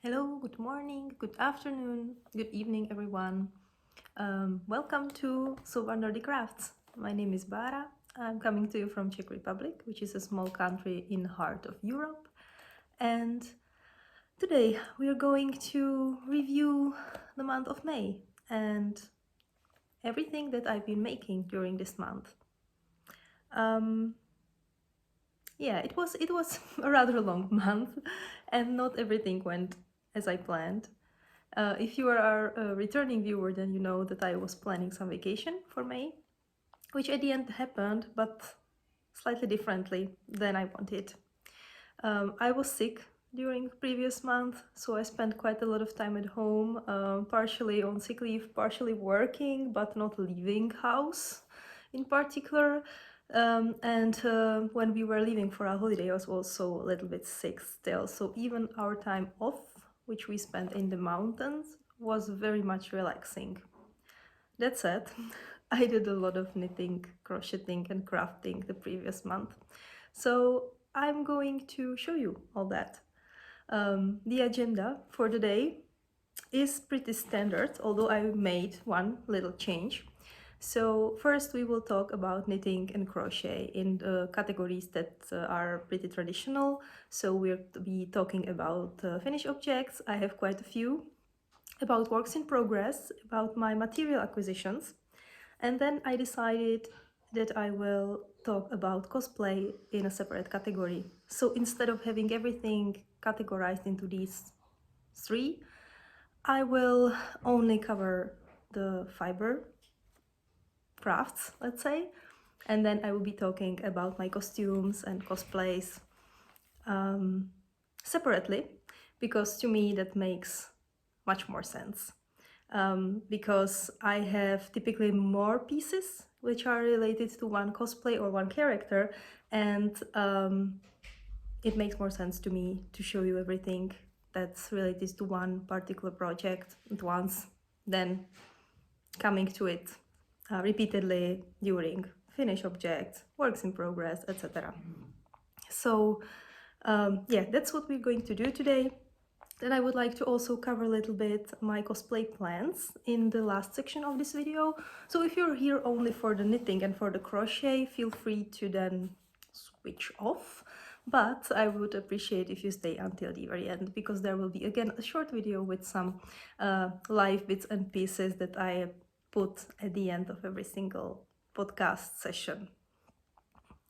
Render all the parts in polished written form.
Hello, good morning, good afternoon, good evening, everyone. Welcome to Sylvander Crafts. My name is Bara. I'm coming to you from Czech Republic, which is a small country in the heart of Europe. And today we are going to review the month of May and everything that I've been making during this month. Yeah, it was a rather long month, and not everything went as I planned. If you are a returning viewer, then you know that I was planning some vacation for May, which at the end happened, but slightly differently than I wanted. I was sick during previous month, so I spent quite a lot of time at home, partially on sick leave, partially working, but not leaving house in particular. And when we were leaving for our holiday, I was also a little bit sick still. So even our time off, which we spent in the mountains, was very much relaxing. That said, I did a lot of knitting, crocheting, and crafting the previous month. So I'm going to show you all that. The agenda for the day is pretty standard, although I made one little change. So first we will talk about knitting and crochet in the categories that are pretty traditional. So we'll be talking about finished objects. I have quite a few, about works in progress, about my material acquisitions. And then I decided that I will talk about cosplay in a separate category. So instead of having everything categorized into these three, I will only cover the fiber crafts, let's say, and then I will be talking about my costumes and cosplays separately, because to me that makes much more sense. Because I have typically more pieces which are related to one cosplay or one character, and it makes more sense to me to show you everything that's related to one particular project at once than coming to it repeatedly during finished objects, works in progress, etc. So yeah, that's what we're going to do today. Then I would like to also cover a little bit my cosplay plans in the last section of this video. So if you're here only for the knitting and for the crochet, feel free to then switch off. But I would appreciate if you stay until the very end, because there will be again a short video with some live bits and pieces that I put at the end of every single podcast session.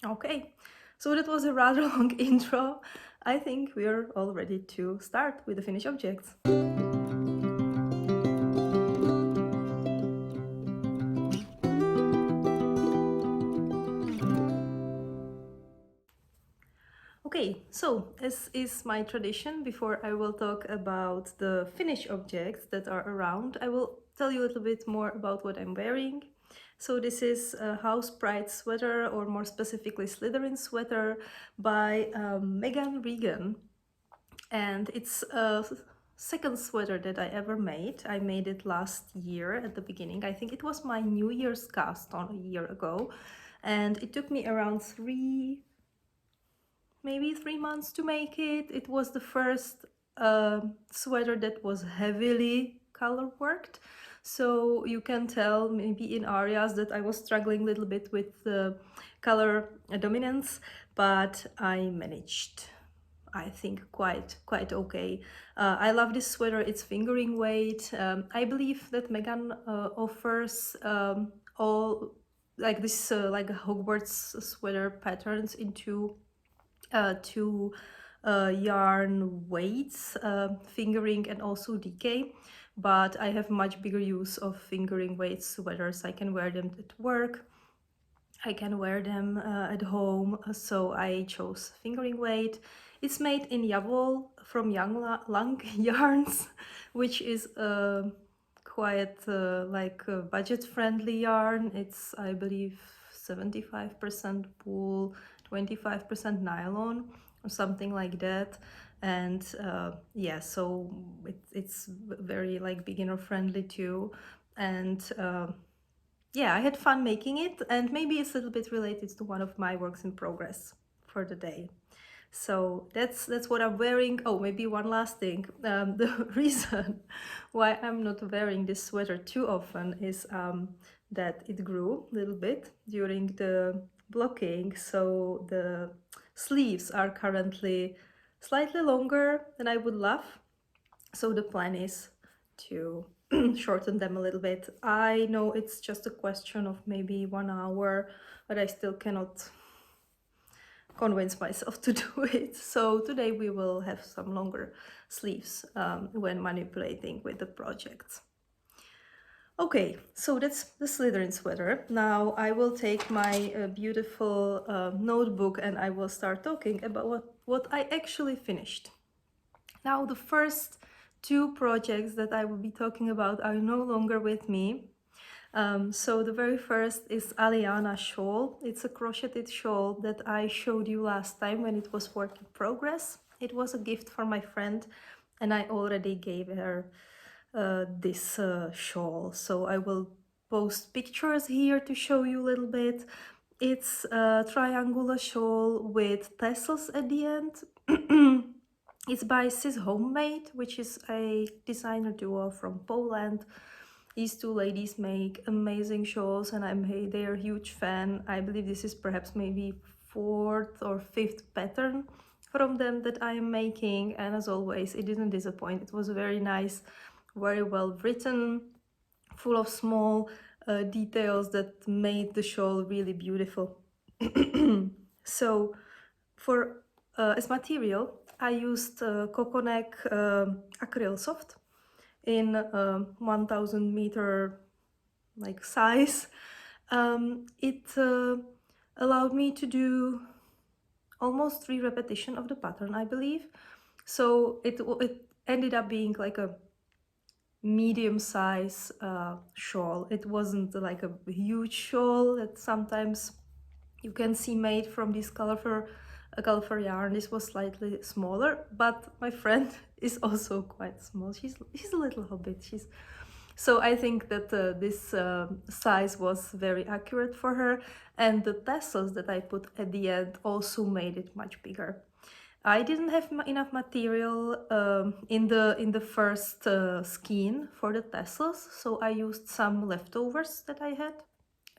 Okay, so that was a rather long intro. I think we're all ready to start with the finished objects. Okay, so as is my tradition, before I will talk about the finished objects that are around, I will tell you a little bit more about what I'm wearing. So this is a House Pride sweater, or more specifically Slytherin sweater, by Megan Regan. And it's a second sweater that I ever made. I made it last year at the beginning. I think it was my New Year's cast on a year ago. And it took me around maybe 3 months to make it. It was the first sweater that was heavily color worked. So you can tell maybe in areas that I was struggling a little bit with the color dominance, but I managed, I think, quite okay. I love this sweater. It's fingering weight. I believe that Megan offers all like this like Hogwarts sweater patterns into two yarn weights, fingering and also decay, but I have much bigger use of fingering weight sweaters. I can wear them at work, I can wear them at home, so I chose fingering weight. It's made in Jawoll from Young Lang Yarns, which is quite like a budget-friendly yarn. It's, I believe, 75% wool, 25% nylon, or something like that. And yeah, so it's very like beginner-friendly too. And yeah, I had fun making it, and maybe it's a little bit related to one of my works in progress for the day. So that's what I'm wearing. Oh, maybe one last thing. The reason why I'm not wearing this sweater too often is that it grew a little bit during the blocking. So the sleeves are currently slightly longer than I would love. So the plan is to shorten them a little bit. I know it's just a question of maybe 1 hour, but I still cannot convince myself to do it. So today we will have some longer sleeves when manipulating with the projects. Okay, so that's the Slytherin sweater. Now I will take my beautiful notebook and I will start talking about what I actually finished. Now the first two projects that I will be talking about are no longer with me. So the very first is Allyana shawl. It's a crocheted shawl that I showed you last time when it was work in progress. It was a gift for my friend and I already gave her this shawl. So I will post pictures here to show you a little bit. It's a triangular shawl with tassels at the end. It's by Sis Homemade, which is a designer duo from Poland. These two ladies make amazing shawls and I'm their huge fan. I believe this is perhaps maybe fourth or fifth pattern from them that I am making, and as always it didn't disappoint. It was very nice, very well written, full of small details that made the shawl really beautiful. So for as material I used Kokonki Acryl Soft in 1000 meter like size. It allowed me to do almost 3 repetitions of the pattern, I believe. So it ended up being like a medium size shawl. It wasn't like a huge shawl that sometimes you can see made from this colorful yarn. This was slightly smaller, but my friend is also quite small. She's a little hobbit. So I think that this size was very accurate for her, and the tassels that I put at the end also made it much bigger. I didn't have enough material in the first skein for the tassels, so I used some leftovers that I had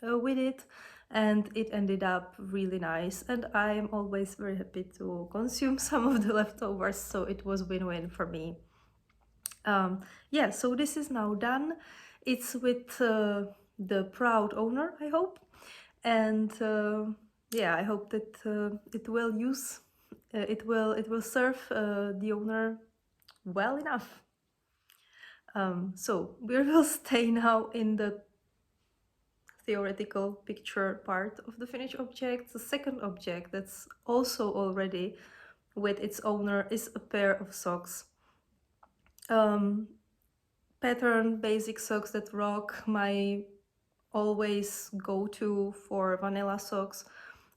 with it, and it ended up really nice, and I'm always very happy to consume some of the leftovers, so it was win-win for me. Yeah, so this is now done. It's with the proud owner, I hope, and yeah, I hope that it will serve the owner well enough. So we will stay now in the theoretical picture part of the finished object. The second object that's also already with its owner is a pair of socks. Pattern basic socks that rock, my always go-to for vanilla socks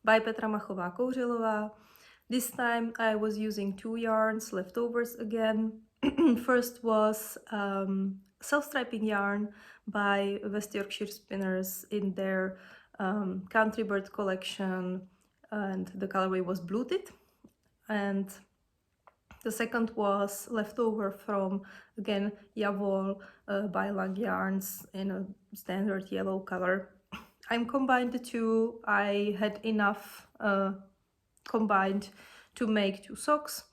by Petra Machová-Kouřelová. This time I was using 2 yarns, leftovers again. First was self-striping yarn by West Yorkshire Spinners in their Country Bird collection, and the colorway was bluted. And the second was leftover from, again, Jawoll by Lang Yarns in a standard yellow color. I'm combined the two. I had enough combined to make 2 socks,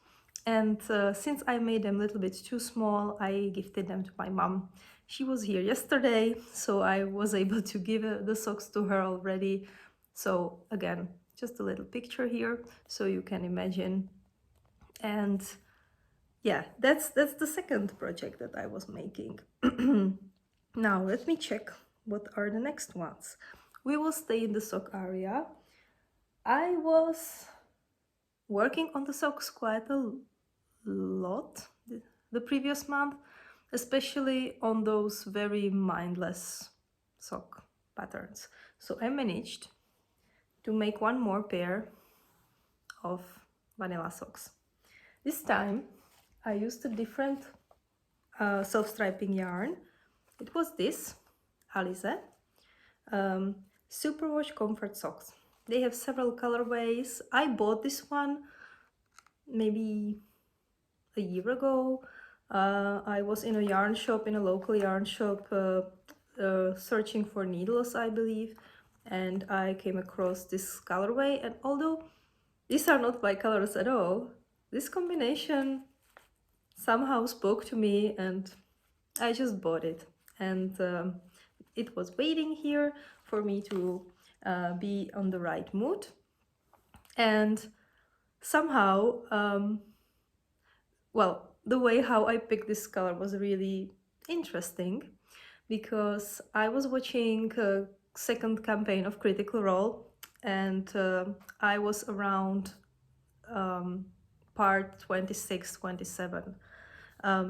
and since I made them a little bit too small, I gifted them to my mom. She was here yesterday, so I was able to give the socks to her already. So again, just a little picture here so you can imagine. And yeah, that's the second project that I was making. Now let me check what are the next ones. We will stay in the sock area. I was working on the socks quite a lot the previous month, especially on those very mindless sock patterns. So I managed to make one more pair of vanilla socks. This time I used a different self-striping yarn. It was this Alize Superwash Comfort Socks. They have several colorways. I bought this one maybe a year ago. I was in a yarn shop, in a local yarn shop, searching for needles, I believe, and I came across this colorway. And although these are not my colors at all, this combination somehow spoke to me, and I just bought it. And it was waiting here for me to be on the right mood. And somehow, well, the way how I picked this color was really interesting, because I was watching a second campaign of Critical Role, and I was around part 26, 27.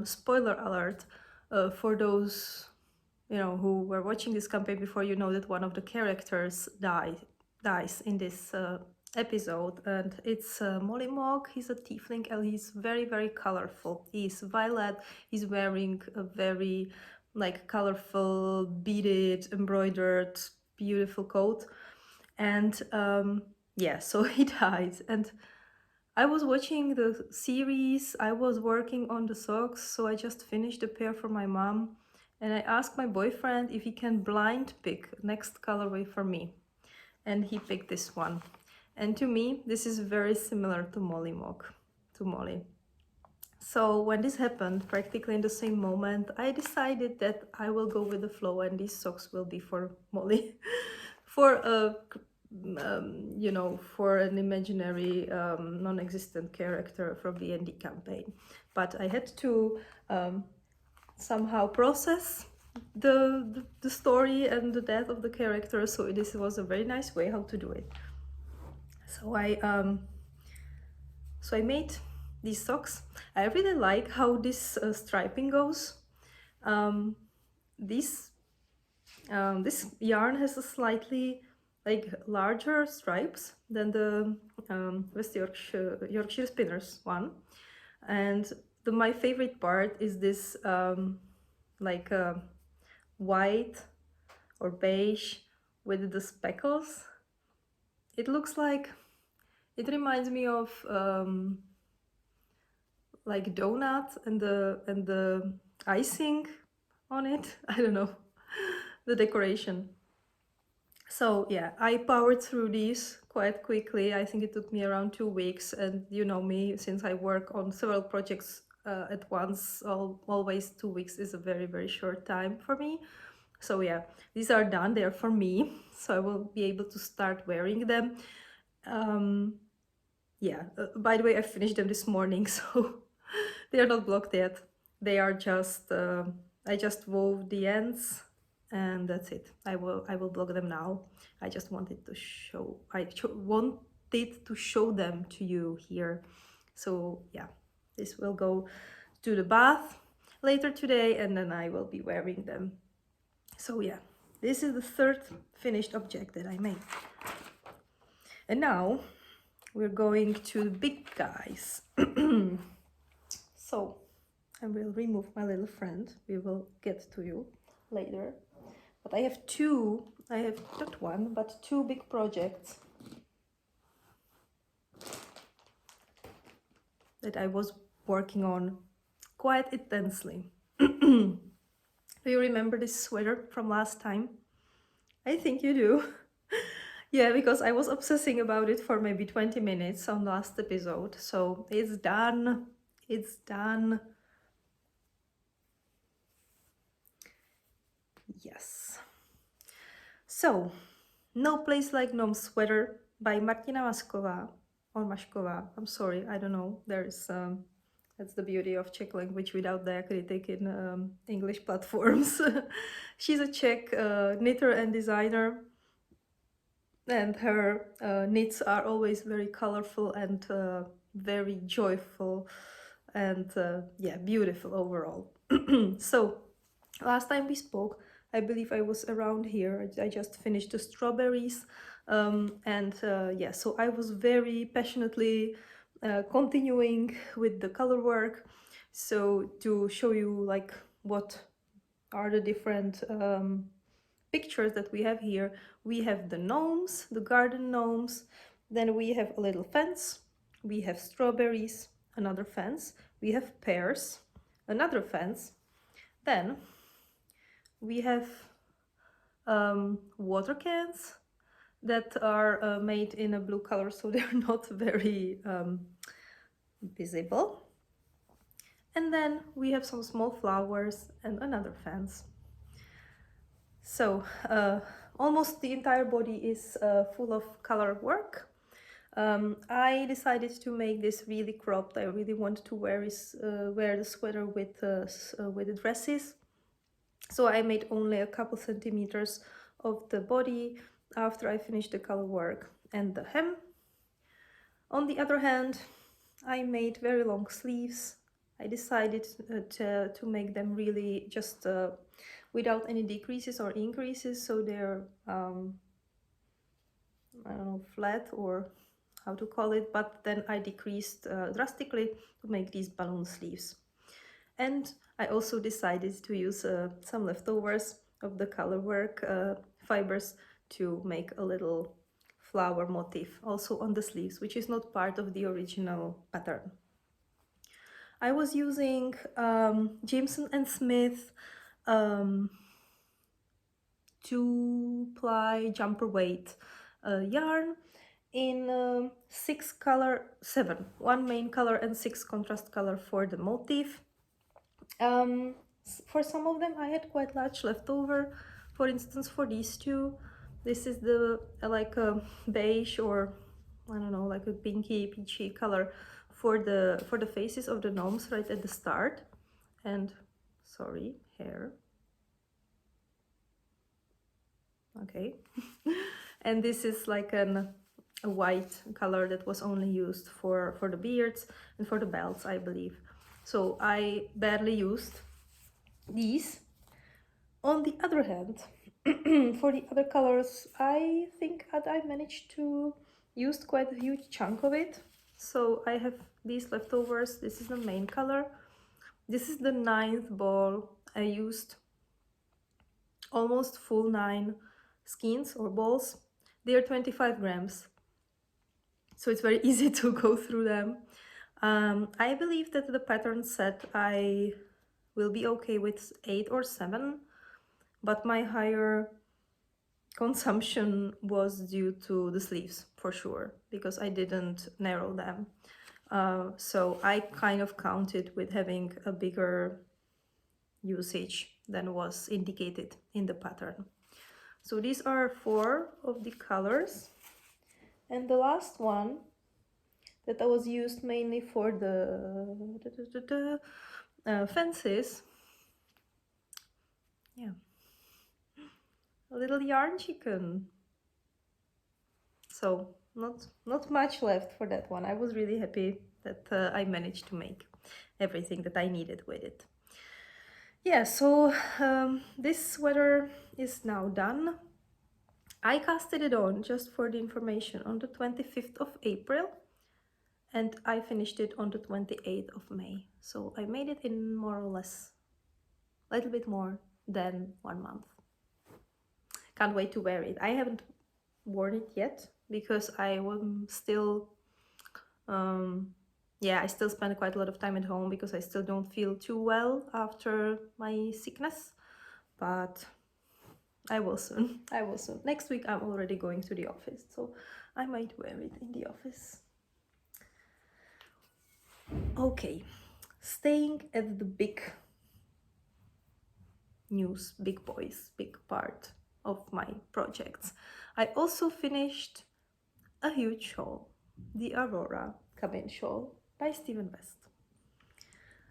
Spoiler alert, for those who were watching this campaign before, you know that one of the characters dies in this episode, and it's Molly Mog. He's a tiefling and he's very, very colorful. He's violet. He's wearing a very colorful, beaded, embroidered, beautiful coat. And yeah, so he died. And I was watching the series, I was working on the socks, so I just finished a pair for my mom, and I asked my boyfriend if he can blind pick next colorway for me, and he picked this one. And to me, this is very similar to Molly Mog, to Molly. So when this happened, practically in the same moment, I decided that I will go with the flow, and these socks will be for Molly, for a for an imaginary non-existent character from the D&D campaign. But I had to somehow process the story and the death of the character, so this was a very nice way how to do it. So I made these socks. I really like how this striping goes. This yarn has a slightly larger stripes than the West Yorkshire Spinners one, and my favorite part is this white or beige with the speckles. It looks like, it reminds me of donut and the icing on it. I don't know, the decoration. So yeah, I powered through these quite quickly. I think it took me around 2 weeks, and you know me, since I work on several projects at once, always 2 weeks is a very, very short time for me. So yeah, these are done, they are for me, so I will be able to start wearing them. Yeah, by the way, I finished them this morning, so they are not blocked yet. They are just, I just wove the ends, and that's it. I will block them now. I just wanted to show, wanted to show them to you here. So yeah, this will go to the bath later today, and then I will be wearing them. So yeah, this is the third finished object that I made. And now we're going to the big guys. So I will remove my little friend. We will get to you later. But I have not one, but two big projects that I was working on quite intensely. Do you remember this sweater from last time? I think you do. Yeah, because I was obsessing about it for maybe 20 minutes on last episode. So it's done. It's done. Yes. So, No Place Like Gnome Sweater by Martina Maskova, or Mashkova. I'm sorry, I don't know. There's that's the beauty of Czech language without diacritic in English platforms. She's a Czech knitter and designer, and her knits are always very colorful and very joyful and yeah, beautiful overall. So last time we spoke, I believe I was around here. I just finished the strawberries, and yeah, so I was very passionately continuing with the color work. So to show you what are the different pictures that we have here, we have the gnomes, the garden gnomes, then we have a little fence, we have strawberries, another fence, we have pears, another fence, then we have water cans that are made in a blue color, so they're not very visible. And then we have some small flowers and another fence. So almost the entire body is full of color work. I decided to make this really cropped. I really wanted to wear the sweater with the dresses. So I made only a couple centimeters of the body after I finished the color work and the hem. On the other hand, I made very long sleeves. I decided to make them really just without any decreases or increases, so they're I don't know, flat or how to call it, but then I decreased drastically to make these balloon sleeves. And I also decided to use some leftovers of the color work fibers to make a little flower motif also on the sleeves, which is not part of the original pattern. I was using Jamieson Smith 2-ply jumper weight yarn in 7, 1 main color and 6 contrast color for the motif. For some of them I had quite large leftover. For instance, for these two, this is the like a beige or I don't know, like a pinky peachy color for the faces of the gnomes right at the start. And sorry, hair. Okay. And this is like a white color that was only used for the beards and for the belts, I believe. So I barely used these. On the other hand, for the other colors, I think that I managed to use quite a huge chunk of it. So I have these leftovers. This is the main color. This is the 9th ball. I used almost full 9 skeins or balls. They are 25 grams. So it's very easy to go through them. I believe that the pattern set I will be okay with 8 or 7, but my higher consumption was due to the sleeves for sure, because I didn't narrow them. So I kind of counted with having a bigger usage than was indicated in the pattern. So these are 4 of the colors, and the last one that was used mainly for the fences. Yeah, a little yarn chicken. So not much left for that one. I was really happy that I managed to make everything that I needed with it. Yeah, so this sweater is now done. I casted it on, just for the information, on the 25th of April, and I finished it on the 28th of May. So I made it in more or less a little bit more than 1 month. Can't wait to wear it. I haven't worn it yet because I was still I still spend quite a lot of time at home because I still don't feel too well after my sickness, but I will soon. Next week I'm already going to the office, so I might wear it in the office. Okay, staying at the big news, big boys, big part of my projects. I also finished a huge shawl, the Aurora cabin shawl by Stephen West.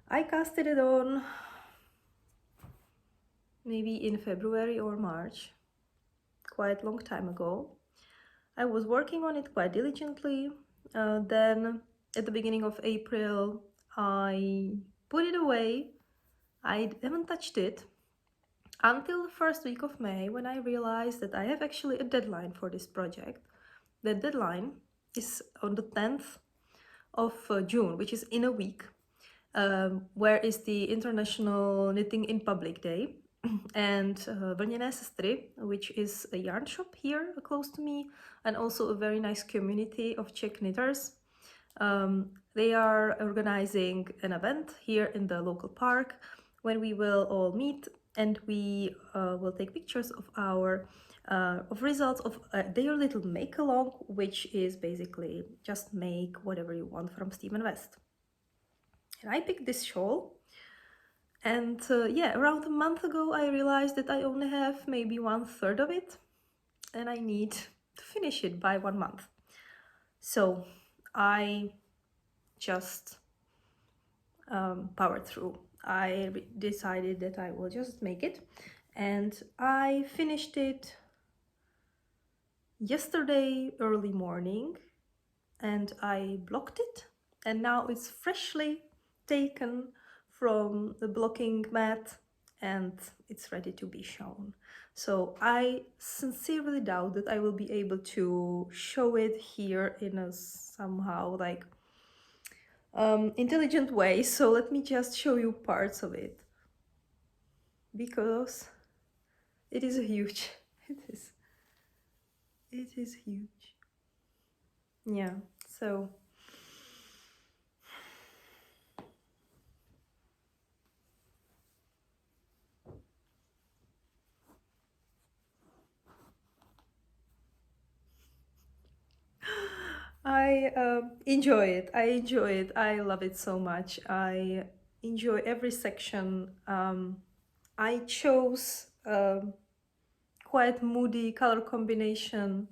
I casted it on maybe in February or March, quite a long time ago. I was working on it quite diligently. Then at the beginning of April, I put it away. I haven't touched it until the first week of May, when I realized that I have actually a deadline for this project. The deadline is on the 10th of June, which is in a week, where is the International Knitting in Public Day. And Vlnene Sestry, which is a yarn shop here close to me, and also a very nice community of Czech knitters, They are organizing an event here in the local park when we will all meet, and we will take pictures of our results of their little make along, which is basically just make whatever you want from Steven West. And I picked this shawl, and yeah, around a month ago I realized that I only have maybe 1/3 of it, and I need to finish it by 1 month. So I just powered through. I decided that I will just make it, and I finished it yesterday early morning, and I blocked it, and now it's freshly taken from the blocking mat and it's ready to be shown. So I sincerely doubt that I will be able to show it here in a somehow like intelligent way. So let me just show you parts of it, because it is huge. It is huge. Yeah, so I enjoy it. I enjoy it. I love it so much. I enjoy every section. I chose quite moody color combination,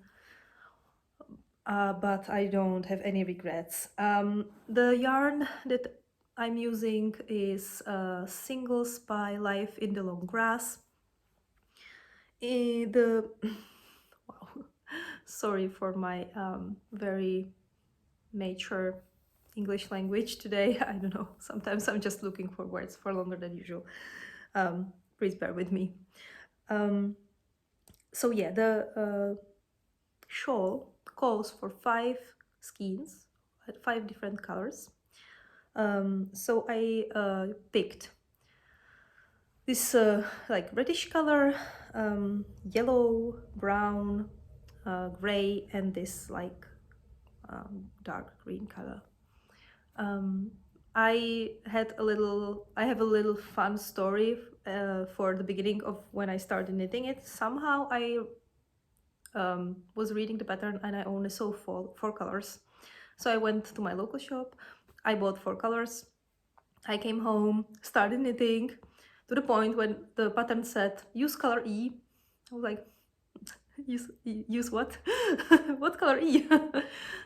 but I don't have any regrets. The yarn that I'm using is Singles by Life in the Long Grass. The wow, sorry for my very mature English language today. I don't know, sometimes I'm just looking for words for longer than usual. Please bear with me. So yeah, the shawl calls for 5 skeins, 5 different colors. So I picked this like reddish color, yellow, brown, gray, and this like dark green color. I have a little fun story for the beginning of when I started knitting it. Somehow I was reading the pattern and I only saw 4 colors. So I went to my local shop, I bought 4 colors, I came home, started knitting, to the point when the pattern said use color E. I was like, use what? What color E?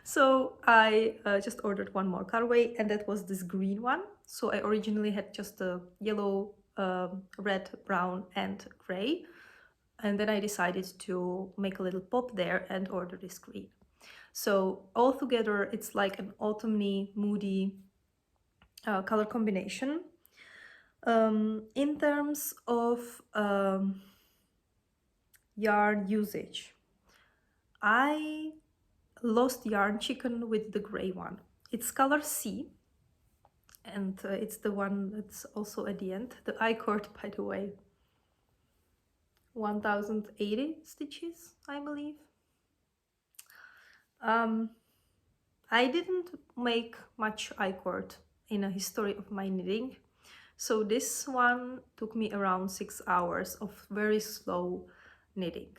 So I just ordered one more colorway, and that was this green one. So I originally had just a yellow, red, brown, and gray, and then I decided to make a little pop there and order this green. So altogether it's like an autumny, moody color combination. In terms of yarn usage, I lost yarn chicken with the gray one. It's color C, and it's the one that's also at the end. The I-cord, by the way, 1080 stitches, I believe. I didn't make much I-cord in a history of my knitting, so this one took me around 6 hours of very slow knitting.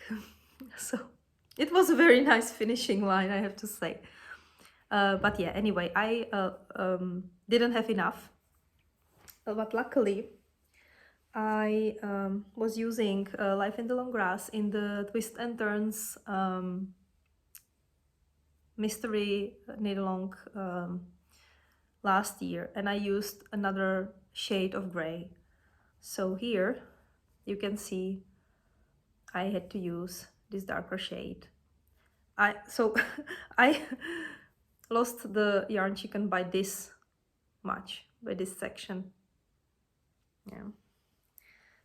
So it was a very nice finishing line, I have to say. But yeah, anyway, I didn't have enough, but luckily I was using Life in the Long Grass in the Twist and Turns mystery knit along last year, and I used another shade of gray. So here you can see I had to use this darker shade. So I lost the yarn chicken by this much, by this section. Yeah.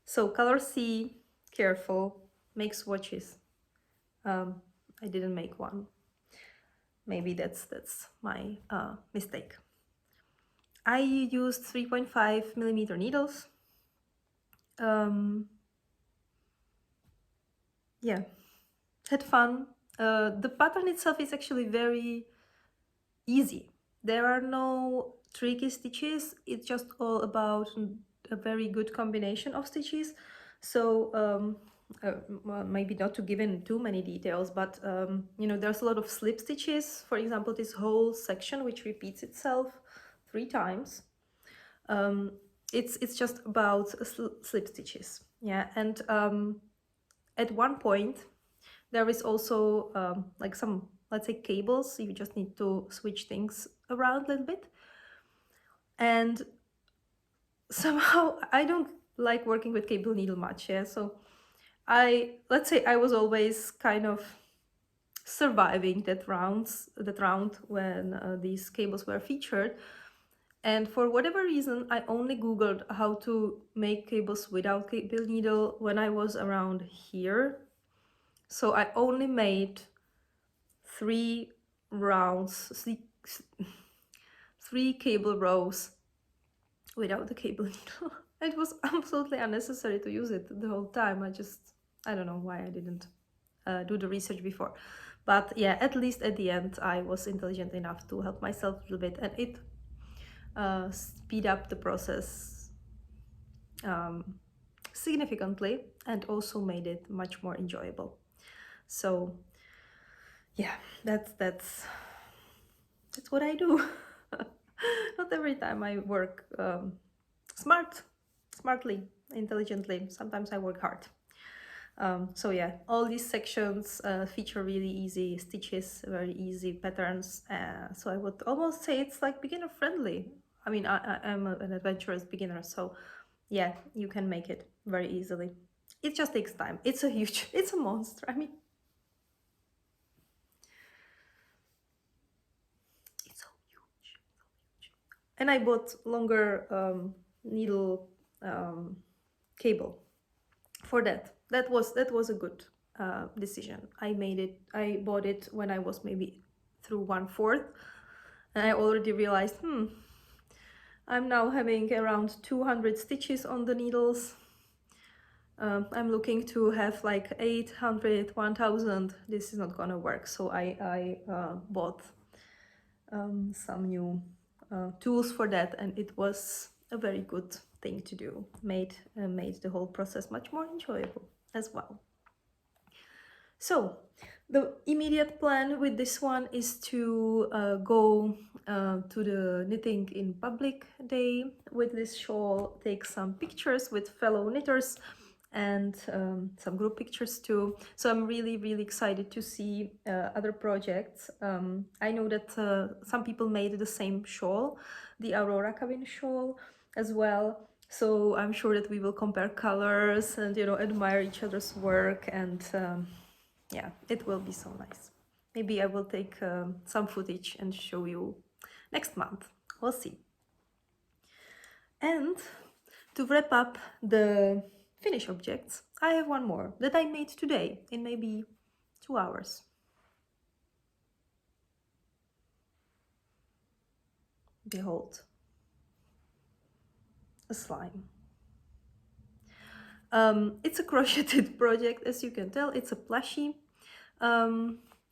So color C, careful, make swatches. I didn't make one. Maybe that's my mistake. I used 3.5 millimeter needles. Yeah, had fun. The pattern itself is actually very easy. there are no tricky stitches. It's just all about a very good combination of stitches. So well, maybe not to give in too many details, but you know, there's a lot of slip stitches. For example, this whole section which repeats itself 3 times. It's just about slip stitches, yeah. And at one point there is also like some, let's say, cables. You just need to switch things around a little bit. And somehow I don't like working with cable needle much, yeah. So let's say I was always kind of surviving that round when these cables were featured. And for whatever reason, I only Googled how to make cables without cable needle when I was around here. So I only made 3 rounds, 3 cable rows without the cable needle. It was absolutely unnecessary to use it the whole time. I don't know why I didn't do the research before. But yeah, at least at the end, I was intelligent enough to help myself a little bit, and it speed up the process significantly, and also made it much more enjoyable. So yeah, that's what I do. Not every time I work smartly, intelligently. Sometimes I work hard. So yeah, all these sections feature really easy stitches, very easy patterns. So I would almost say it's like beginner friendly. I mean, I'm an adventurous beginner, so yeah, you can make it very easily. It just takes time. It's a monster. I mean, it's so huge. And I bought longer needle cable for that. That was a good decision. I bought it when I was maybe through 1/4, and I already realized, I'm now having around 200 stitches on the needles. I'm looking to have like 800, 1000. This is not gonna work. So I bought some new tools for that, and it was a very good thing to do. Made the whole process much more enjoyable as well. So the immediate plan with this one is to go to the knitting in public day with this shawl, take some pictures with fellow knitters, and some group pictures too. So I'm really excited to see other projects. I know that some people made the same shawl, the Aurora cabin shawl as well. So I'm sure that we will compare colors and, you know, admire each other's work, and yeah, it will be so nice. Maybe I will take some footage and show you next month. We'll see. And to wrap up the finished objects, I have one more that I made today in maybe 2 hours. Behold, a slime. It's a crocheted project, as you can tell. It's a plushie.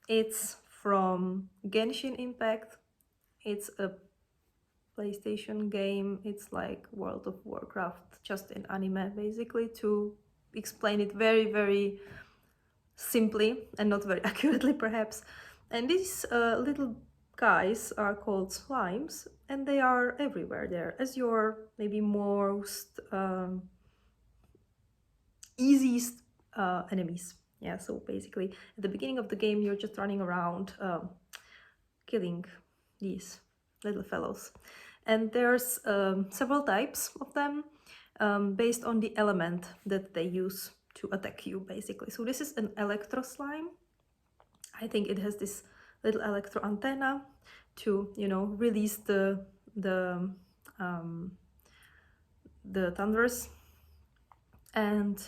It's from Genshin Impact. It's a PlayStation game. It's like World of Warcraft, just in anime, basically, to explain it very simply and not very accurately, perhaps. And these little guys are called slimes, and they are everywhere there, as your maybe most easiest enemies. Yeah, so basically at the beginning of the game you're just running around killing these little fellows, and there's several types of them based on the element that they use to attack you, basically. So this is an electro slime. I think it has this little electro antenna to, you know, release the thunders. And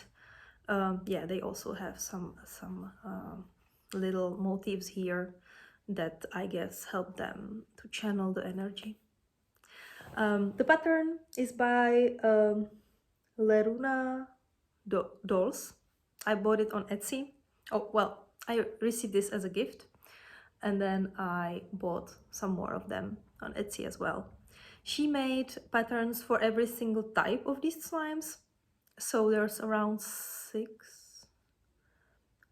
yeah, they also have some little motifs here that I guess help them to channel the energy. The pattern is by Leruna Dolls. I bought it on Etsy. Oh, well, I received this as a gift, and then I bought some more of them on Etsy as well. She made patterns for every single type of these slimes. So there's around 6,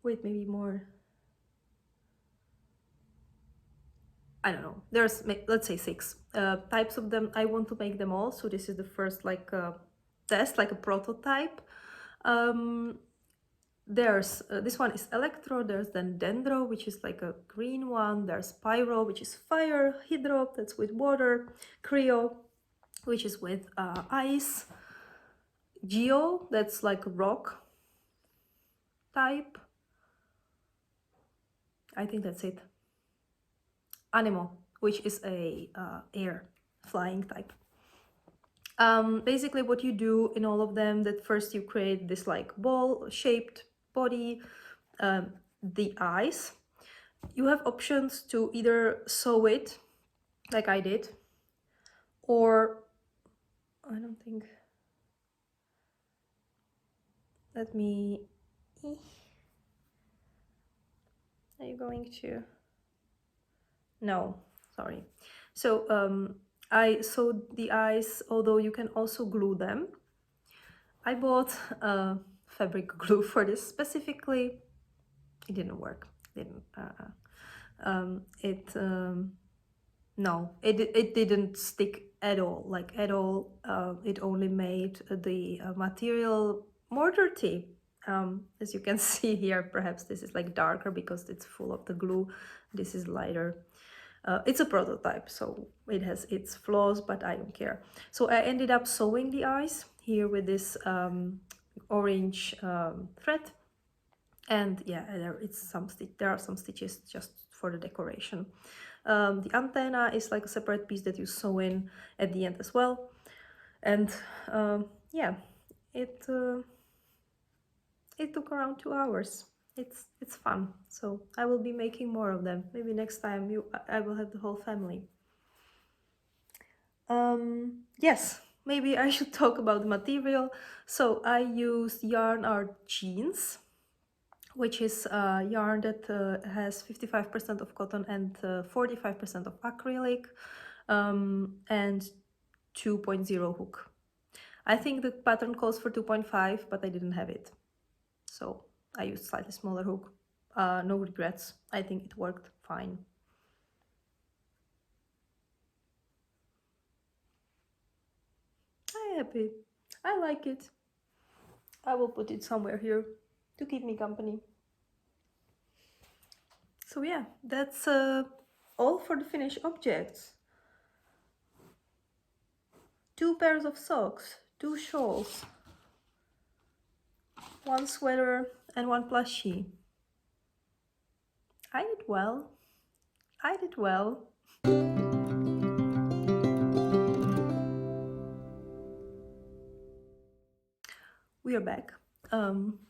wait, maybe more. I don't know, there's, let's say 6 types of them. I want to make them all, so this is the first like test, like a prototype. There's this one is Electro, there's then Dendro, which is like a green one, there's Pyro, which is fire, Hydro, that's with water, Creo, which is with ice, Geo, that's like rock type, I think that's it, Anemo, which is a air flying type. Basically what you do in all of them, that first you create this like ball shaped body, the eyes. You have options to either sew it like I did, or I don't think, let me, are you going to, no, sorry. So I sewed the eyes, although you can also glue them. I bought fabric glue for this specifically. It didn't work. No, it didn't stick at all, like at all. It only made the material more dirty. As you can see here, perhaps this is like darker because it's full of the glue. This is lighter. It's a prototype, so it has its flaws, but I don't care. So I ended up sewing the eyes here with this orange thread, and yeah, there are some stitches just for the decoration. The antenna is like a separate piece that you sew in at the end as well, and yeah, it took around 2 hours. It's fun, so I will be making more of them. Maybe next time I will have the whole family. Yes, maybe I should talk about the material. So I used Yarnart Jeans, which is yarn that has 55% of cotton and 45% of acrylic, and 2.0 hook. I think the pattern calls for 2.5, but I didn't have it, so I used slightly smaller hook. No regrets. I think it worked fine. I'm happy. I like it. I will put it somewhere here to keep me company. So yeah, that's all for the finished objects. 2 pairs of socks, 2 shawls, 1 sweater and 1 plushie. I did well. I did well. We are back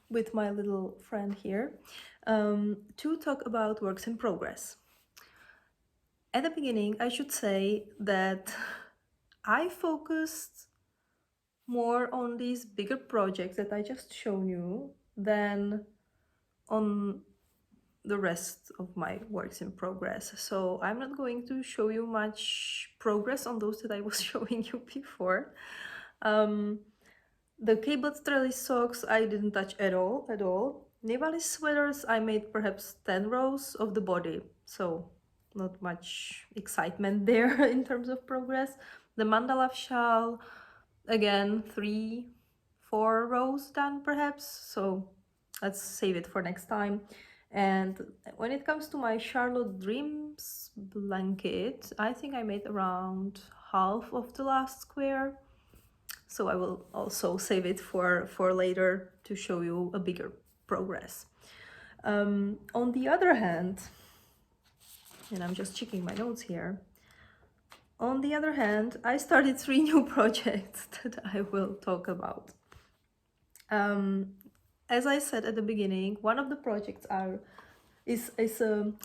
with my little friend here to talk about works in progress. At the beginning, I should say that I focused more on these bigger projects that I just shown you than on the rest of my works in progress. So I'm not going to show you much progress on those that I was showing you before. The cabled trellis socks I didn't touch at all. Nivalis sweaters I made perhaps 10 rows of the body, so not much excitement there in terms of progress. The mandala shawl, again 3-4 rows done perhaps, so let's save it for next time. And when it comes to my Charlotte Dreams blanket, I think I made around half of the last square, so I will also save it for later to show you a bigger progress. On the other hand, and I'm just checking my notes here, on the other hand, I started 3 new projects that I will talk about. As I said at the beginning, one of the projects is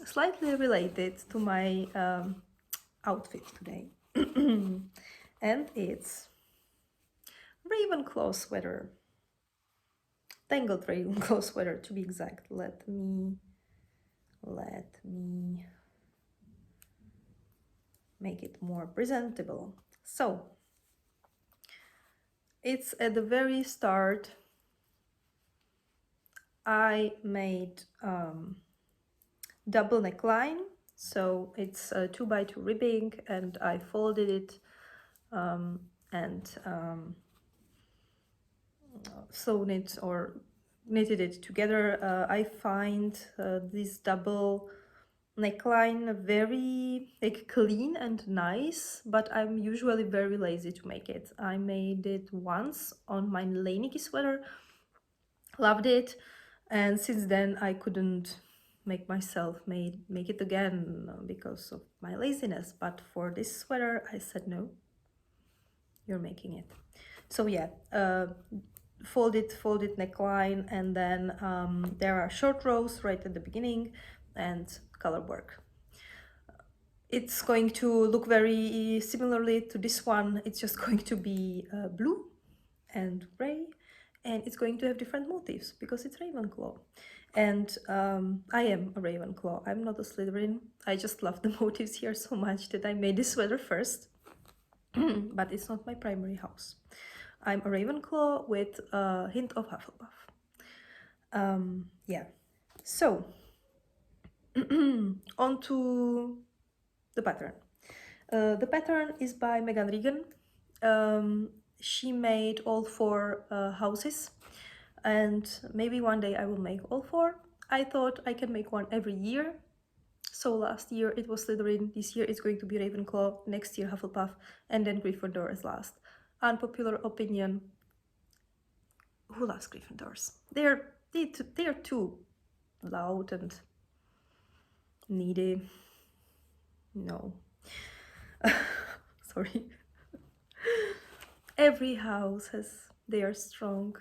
slightly related to my outfit today. And it's Ravenclaw sweater. Tangled Ravenclaw sweater to be exact. Let me make it more presentable. So it's at the very start I made double neckline, so it's 2x2 ribbing, and I folded it and sewn it or knitted it together. I find this double neckline very like clean and nice, but I'm usually very lazy to make it. I made it once on my Vlnene sweater, loved it, and since then I couldn't make myself make it again because of my laziness. But for this sweater I said, no, you're making it. So yeah, folded neckline, and then there are short rows right at the beginning and color work. It's going to look very similarly to this one. It's just going to be blue and gray, and it's going to have different motifs because it's Ravenclaw. And I am a Ravenclaw. I'm not a Slytherin. I just love the motifs here so much that I made this sweater first. But it's not my primary house. I'm a Ravenclaw with a hint of Hufflepuff. Yeah. So on to the pattern. The pattern is by Megan Regan. She made all 4 houses, and maybe one day I will make all 4. I thought I can make one every year. So last year it was Slytherin, this year it's going to be Ravenclaw, next year Hufflepuff, and then Gryffindor as last. Unpopular opinion, who loves Gryffindors? They're too loud and needy. No. Sorry. Every house has their strong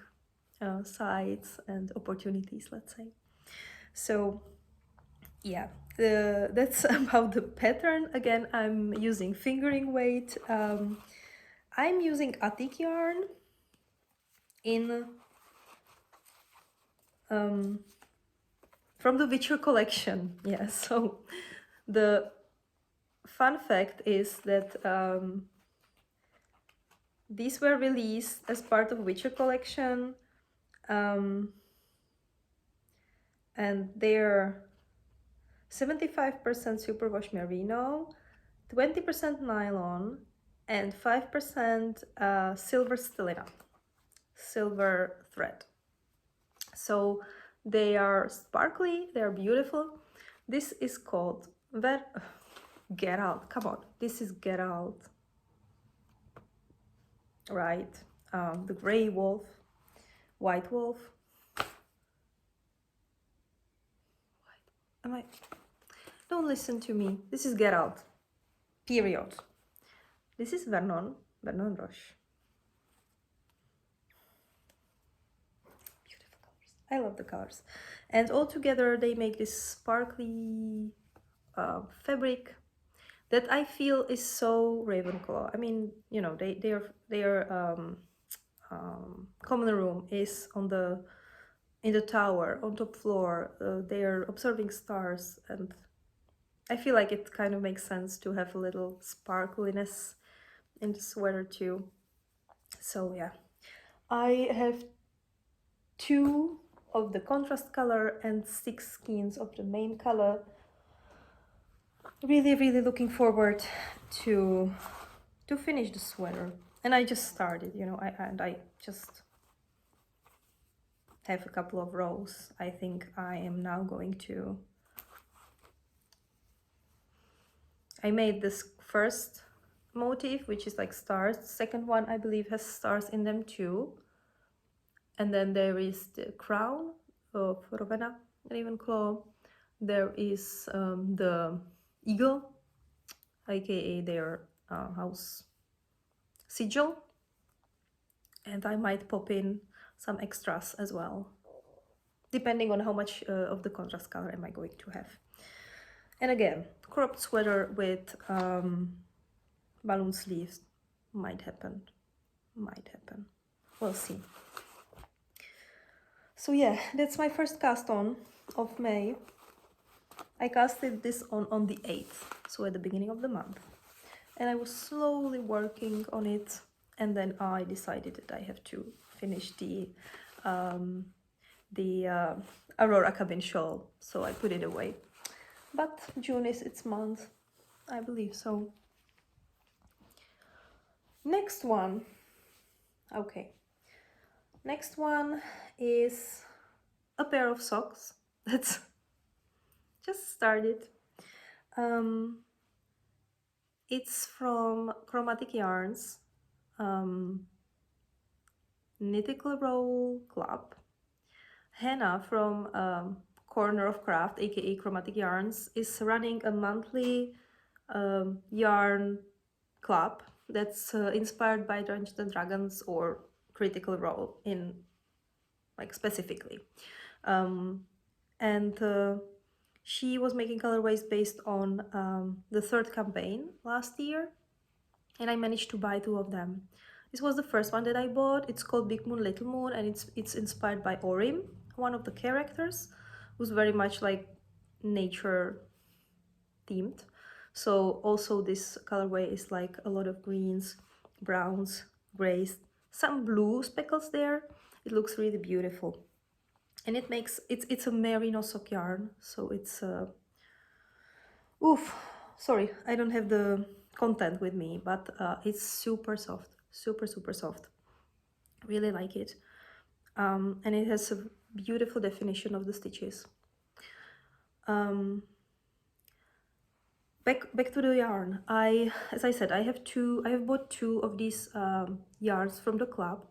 sides and opportunities, let's say. So yeah, that's about the pattern. Again, I'm using fingering weight. I'm using Atik yarn in from the Witcher collection. Yeah, so the fun fact is that these were released as part of Witcher collection, and they're 75% superwash merino, 20% nylon, and 5% silver stellina, silver thread. So they are sparkly, they are beautiful. This is called Get Out. Come on, this is Get Out, right? The gray wolf, white wolf. Am I? Don't listen to me. This is Get Out. Period. This is Vlnene Roche. Beautiful colors. I love the colors. And all together they make this sparkly fabric that I feel is so Ravenclaw. I mean, you know, their common room is in the tower on top floor. They are observing stars, and I feel like it kind of makes sense to have a little sparkliness in the sweater too. So yeah, I have 2 of the contrast color and 6 skeins of the main color. Really looking forward to finish the sweater. And I just started, you know, I just have a couple of rows. I think I am now going to... I made this first motif, which is like stars. The second one, I believe, has stars in them too. And then there is the crown of Rowena Ravenclaw. There is the eagle, aka their house sigil. And I might pop in some extras as well, depending on how much of the contrast color am I going to have. And again, cropped sweater with balloon sleeves might happen. We'll see. So yeah, that's my first cast on of May. I casted this on the 8th, so at the beginning of the month. and I was slowly working on it, and then I decided that I have to finish the Aurora cabin shawl, so I put it away. But June is its month, I believe so. Next one. Okay. Next one is a pair of socks that's just started. It's from Chromatic Yarns, Knitical Roll Club. Hannah from Corner of Craft, aka Chromatic Yarns, is running a monthly yarn club that's inspired by Dungeons and Dragons or Critical Role in like specifically. And she was making colorways based on the third campaign last year, and I managed to buy 2 of them. This was the first one that I bought. It's called Big Moon Little Moon, and it's inspired by Orim, one of the characters, who's very much like nature themed. So also this colorway is like a lot of greens, browns, grays, some blue speckles there. It looks really beautiful. And it makes, it's a merino sock yarn, so it's sorry, I don't have the content with me, but it's super soft, super soft. Really like it. And it has a beautiful definition of the stitches. Back to the yarn. As I said, I have bought 2 of these yarns from the club.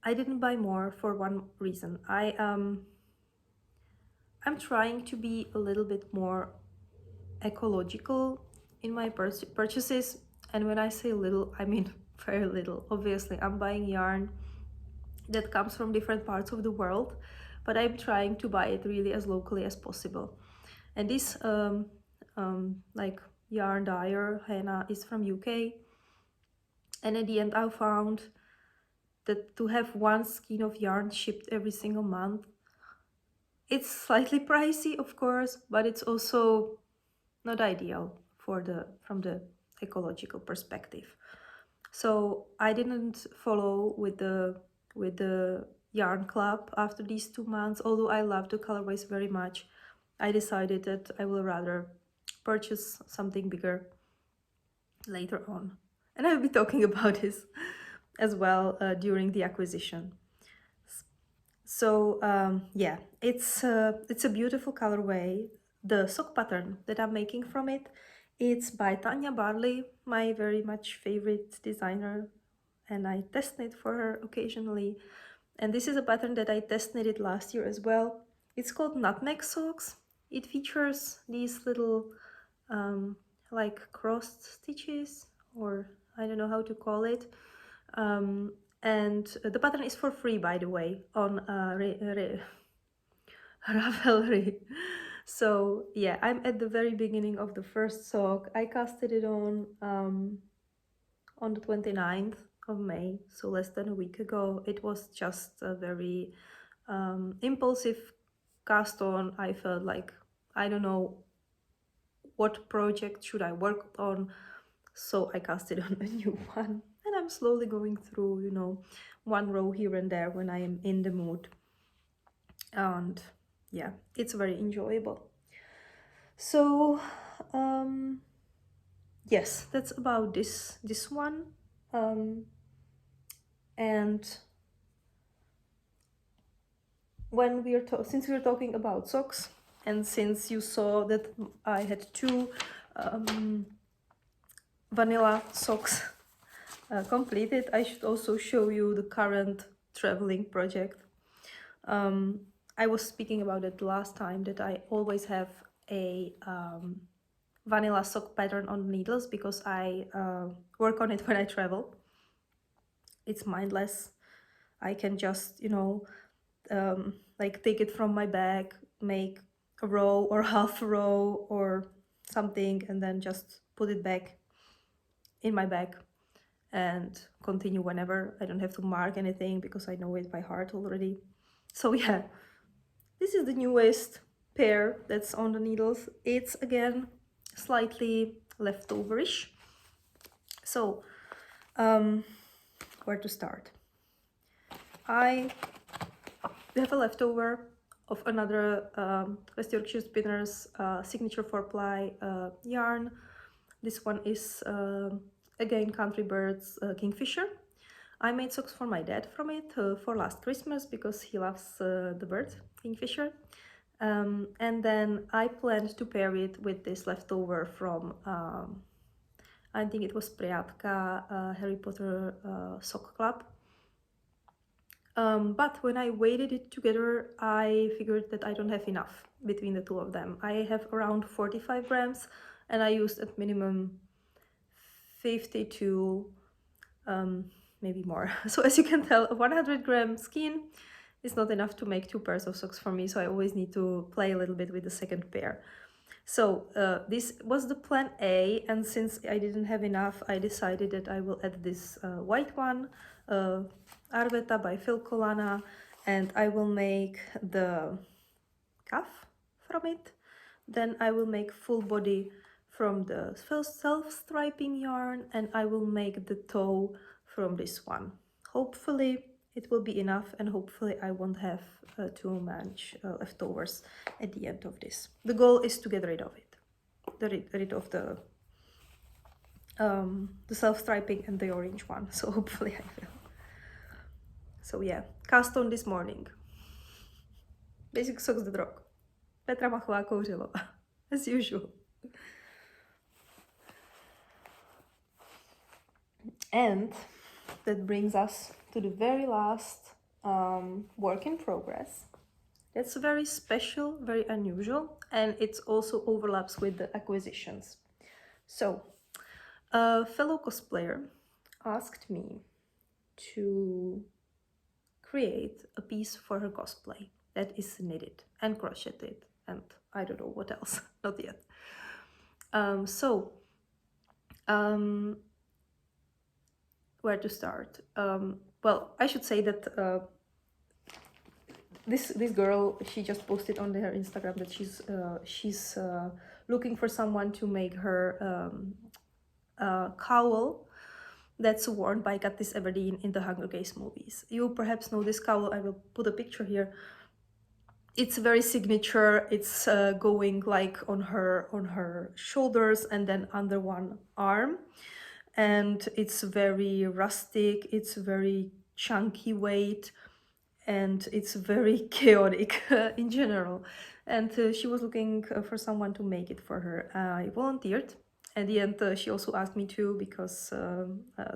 I didn't buy more for one reason. I'm trying to be a little bit more ecological in my purchases, and when I say little, I mean very little. Obviously, I'm buying yarn that comes from different parts of the world, but I'm trying to buy it really as locally as possible. And this like yarn dyer Hannah is from UK, and at the end I found that to have 1 skein of yarn shipped every single month, it's slightly pricey, of course, but it's also not ideal from the ecological perspective. So I didn't follow with the yarn club after these 2 months. Although I love the colorways very much, I decided that I will rather purchase something bigger later on, and I'll be talking about this as well during the acquisition. So yeah, it's a beautiful colorway. The sock pattern that I'm making from it, it's by Tanya Barley, my very much favorite designer, and I test knit for her occasionally. And this is a pattern that I test knitted last year as well. It's called Nutmeg Socks. It features these little like crossed stitches, or I don't know how to call it. And the pattern is for free, by the way, on Ravelry. So yeah, I'm at the very beginning of the first sock. I casted it on the 29th of May, so less than a week ago. It was just a very impulsive cast on. I felt like I don't know what project should I work on, so I casted on a new one, and I'm slowly going through, you know, 1 row here and there when I am in the mood, and yeah, it's very enjoyable. So yes, that's about this one. And when since we're talking about socks, and since you saw that I had 2 vanilla socks completed, I should also show you the current traveling project. I was speaking about it last time, that I always have a vanilla sock pattern on needles because I work on it when I travel. It's mindless. I can just, you know, like take it from my bag, make a row or half a row or something, and then just put it back in my bag and continue whenever. I don't have to mark anything because I know it by heart already. So yeah, this is the newest pair that's on the needles. It's again slightly leftoverish. So where to start? I have a leftover of another West Yorkshire Spinners Signature 4-ply yarn. This one is again Country Birds Kingfisher. I made socks for my dad from it for last Christmas because he loves the bird Kingfisher. And then I planned to pair it with this leftover from I think it was Priadka Harry Potter Sock Club. But when I weighted it together, I figured that I don't have enough between the two of them. I have around 45 grams and I used at minimum 50 to maybe more. So as you can tell, a 100-gram skein is not enough to make 2 pairs of socks for me, so I always need to play a little bit with the second pair. So this was the plan A, and since I didn't have enough, I decided that I will add this white one, Arveta by Fearne Calloway, and I will make the cuff from it. Then I will make full body from the self-striping yarn, and I will make the toe from this one. Hopefully it will be enough, and hopefully I won't have too much leftovers at the end of this. The goal is to get rid of it, rid of the self-striping and the orange one, so hopefully I will. So yeah, cast on this morning. Basic socks the rock. Petra Machová kouřilo, as usual. And that brings us to the very last work in progress. That's very special, very unusual, and it also overlaps with the acquisitions. So, a fellow cosplayer asked me to create a piece for her cosplay that is knitted and crocheted, and I don't know what else, not yet. Where to start? Well, I should say that this girl, she just posted on her Instagram that she's looking for someone to make her cowl that's worn by Katniss Everdeen in the Hunger Games movies. You perhaps know this cowl. I will put a picture here. It's very signature. It's going like on her shoulders and then under one arm, and it's very rustic. It's very chunky weight, and it's very chaotic in general. And she was looking for someone to make it for her. I volunteered. At the end, she also asked me to, because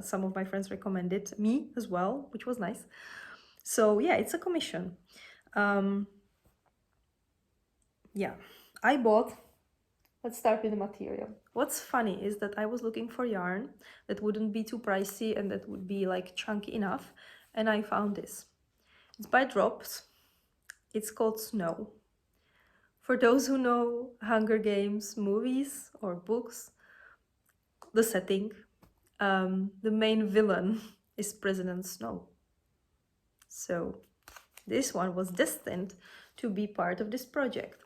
some of my friends recommended me as well, which was nice. So yeah, it's a commission. Yeah, I bought, let's start with the material. What's funny is that I was looking for yarn that wouldn't be too pricey and that would be like chunky enough, and I found this. It's by Drops. It's called Snow. For those who know Hunger Games movies or books, the setting, the main villain is President Snow. So this one was destined to be part of this project.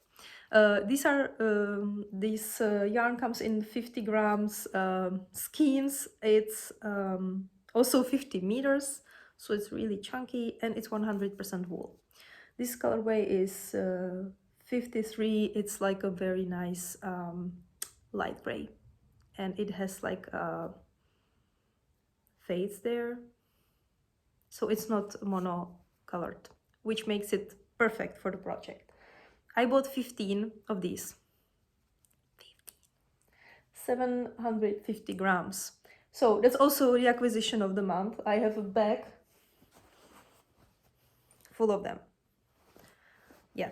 This yarn comes in 50 grams skeins. It's also 50 meters, so it's really chunky, and it's 100% wool. This colorway is 53. It's like a very nice light gray, and it has like fades there, so it's not mono-colored, which makes it perfect for the project. I bought 15 of these. 750 grams. So that's also the acquisition of the month. I have a bag full of them. Yeah.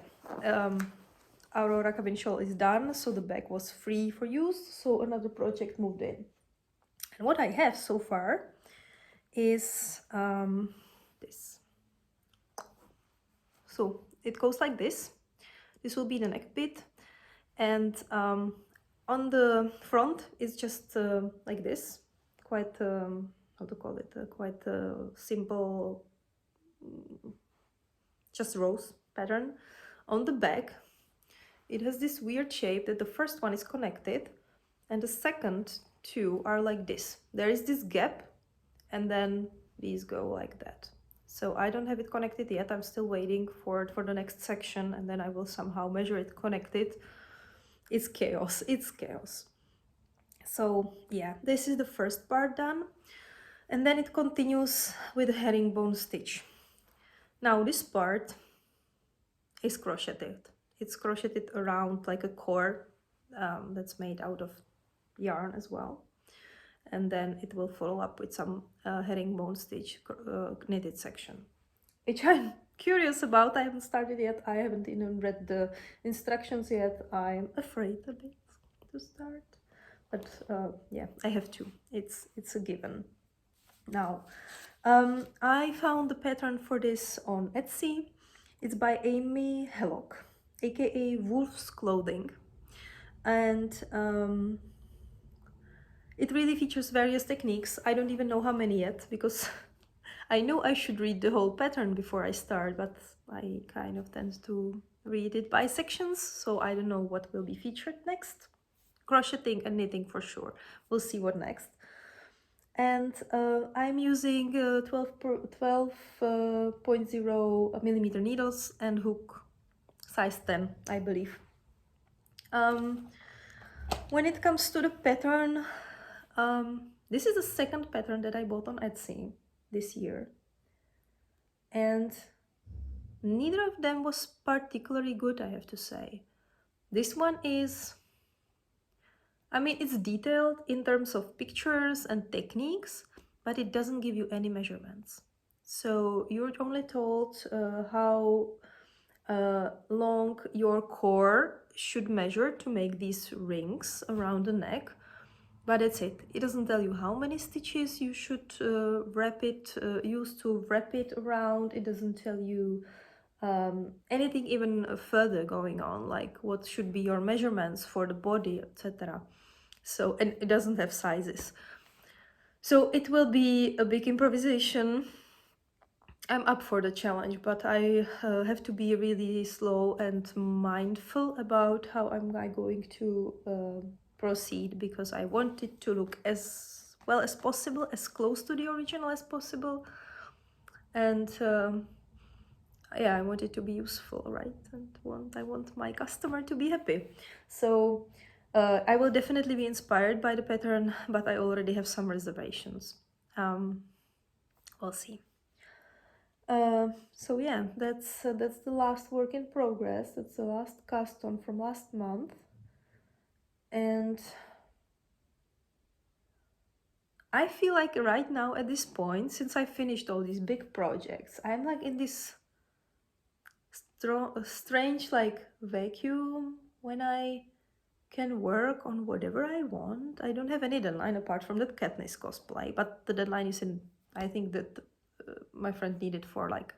Aurora cabin shawl is done, so the bag was free for use, so another project moved in. And what I have so far is this. So it goes like this. This will be the neck bit, and on the front it's just like this, quite how to call it, quite simple, just rose pattern. On the back it has this weird shape that the first one is connected and the second two are like this. There is this gap, and then these go like that. So I don't have it connected yet. I'm still waiting for the next section, and then I will somehow measure it, connect it. It's chaos. It's chaos. So yeah, this is the first part done, and then it continues with a herringbone stitch. Now this part is crocheted. It's crocheted around like a core that's made out of yarn as well, and then it will follow up with some herringbone stitch knitted section, which I'm curious about. I haven't started yet. I haven't even read the instructions yet. I'm afraid a bit to start, but yeah, I have to. It's a given. Now, I found the pattern for this on Etsy. It's by Amy Hellock, aka Wolf's Clothing, and it really features various techniques. I don't even know how many yet, because I know I should read the whole pattern before I start, but I kind of tend to read it by sections, so I don't know what will be featured next. Crocheting and knitting for sure. We'll see what next. And I'm using 12.0 millimeter needles and hook size 10, I believe. When it comes to the pattern, this is the second pattern that I bought on Etsy this year, and neither of them was particularly good, I have to say. This one is, I mean, it's detailed in terms of pictures and techniques, but it doesn't give you any measurements. So you're only told how long your core should measure to make these rings around the neck, but that's it. It doesn't tell you how many stitches you should use to wrap it around. It doesn't tell you anything even further going on, like what should be your measurements for the body, etc. So, and it doesn't have sizes. So it will be a big improvisation. I'm up for the challenge, but I have to be really slow and mindful about how I'm going to proceed, because I want it to look as well as possible, as close to the original as possible. And yeah, I want it to be useful, right? And I want my customer to be happy. So I will definitely be inspired by the pattern, but I already have some reservations. We'll see. So yeah, that's the last work in progress. That's the last cast on from last month, and I feel like right now at this point, since I finished all these big projects, I'm like in this strange like vacuum when I can work on whatever I want. I don't have any deadline apart from that Katniss cosplay, but the deadline is in, I think that my friend needed for like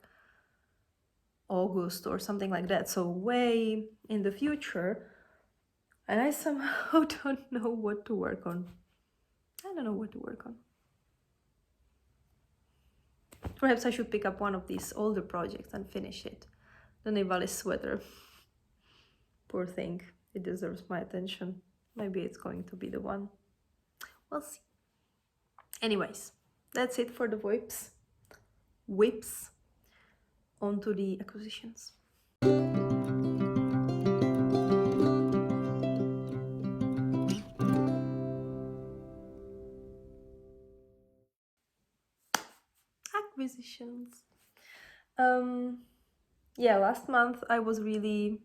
August or something like that, so way in the future, and I somehow don't know what to work on. I don't know what to work on. Perhaps I should pick up one of these older projects and finish it. The Nivalis sweater. Poor thing, it deserves my attention. Maybe it's going to be the one. We'll see. Anyways, that's it for the whips. On to the acquisitions. Acquisitions. Yeah, last month I was really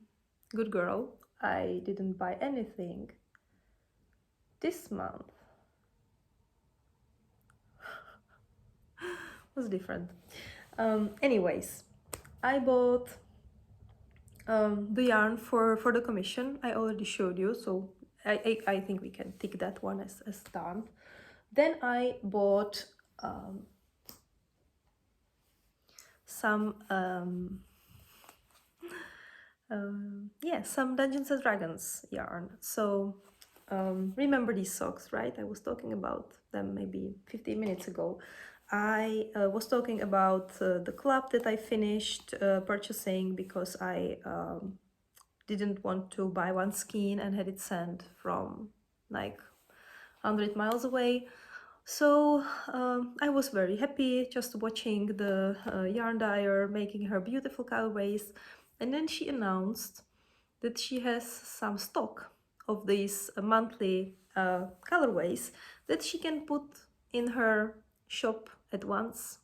good girl. I didn't buy anything. This month was different. Anyways, I bought the yarn for the commission. I already showed you, so I think we can tick that one as done. Then I bought some some Dungeons and Dragons yarn. So remember these socks, right? I was talking about them maybe 15 minutes ago. I was talking about the club that I finished purchasing because I didn't want to buy one skein and had it sent from like 100 miles away. So I was very happy just watching the yarn dyer making her beautiful colorways. And then she announced that she has some stock of these monthly colorways that she can put in her shop at once.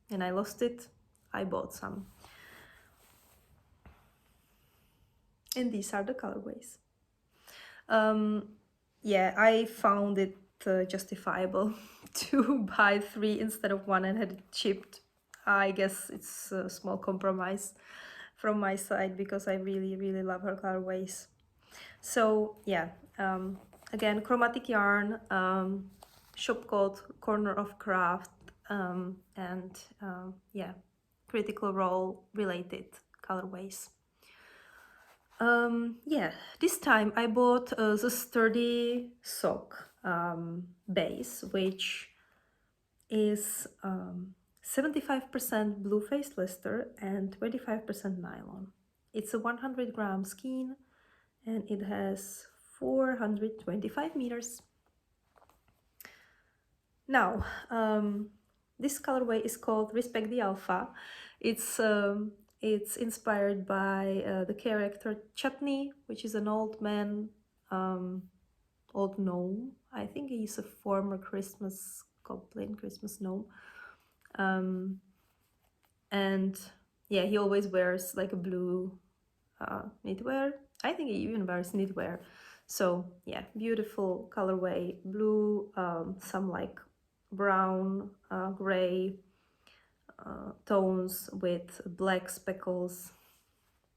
And I lost it. I bought some. And these are the colorways. Yeah, I found it justifiable to buy 3 instead of 1 and had it shipped. I guess it's a small compromise from my side because I really, really love her colorways. So yeah, again, chromatic yarn, shop called Corner of Craft, and yeah, Critical Role related colorways. Yeah, this time I bought the sturdy sock base, which is 75% blue faced Leicester and 25% nylon. It's a 100-gram skein and it has 425 meters. Now, this colorway is called Respect the Alpha. It's inspired by the character Chutney, which is an old man, old gnome. I think he's a former Christmas goblin, Christmas gnome. And yeah, he always wears like a blue knitwear. I think he even wears knitwear. So yeah, beautiful colorway, blue, some like brown, gray tones with black speckles.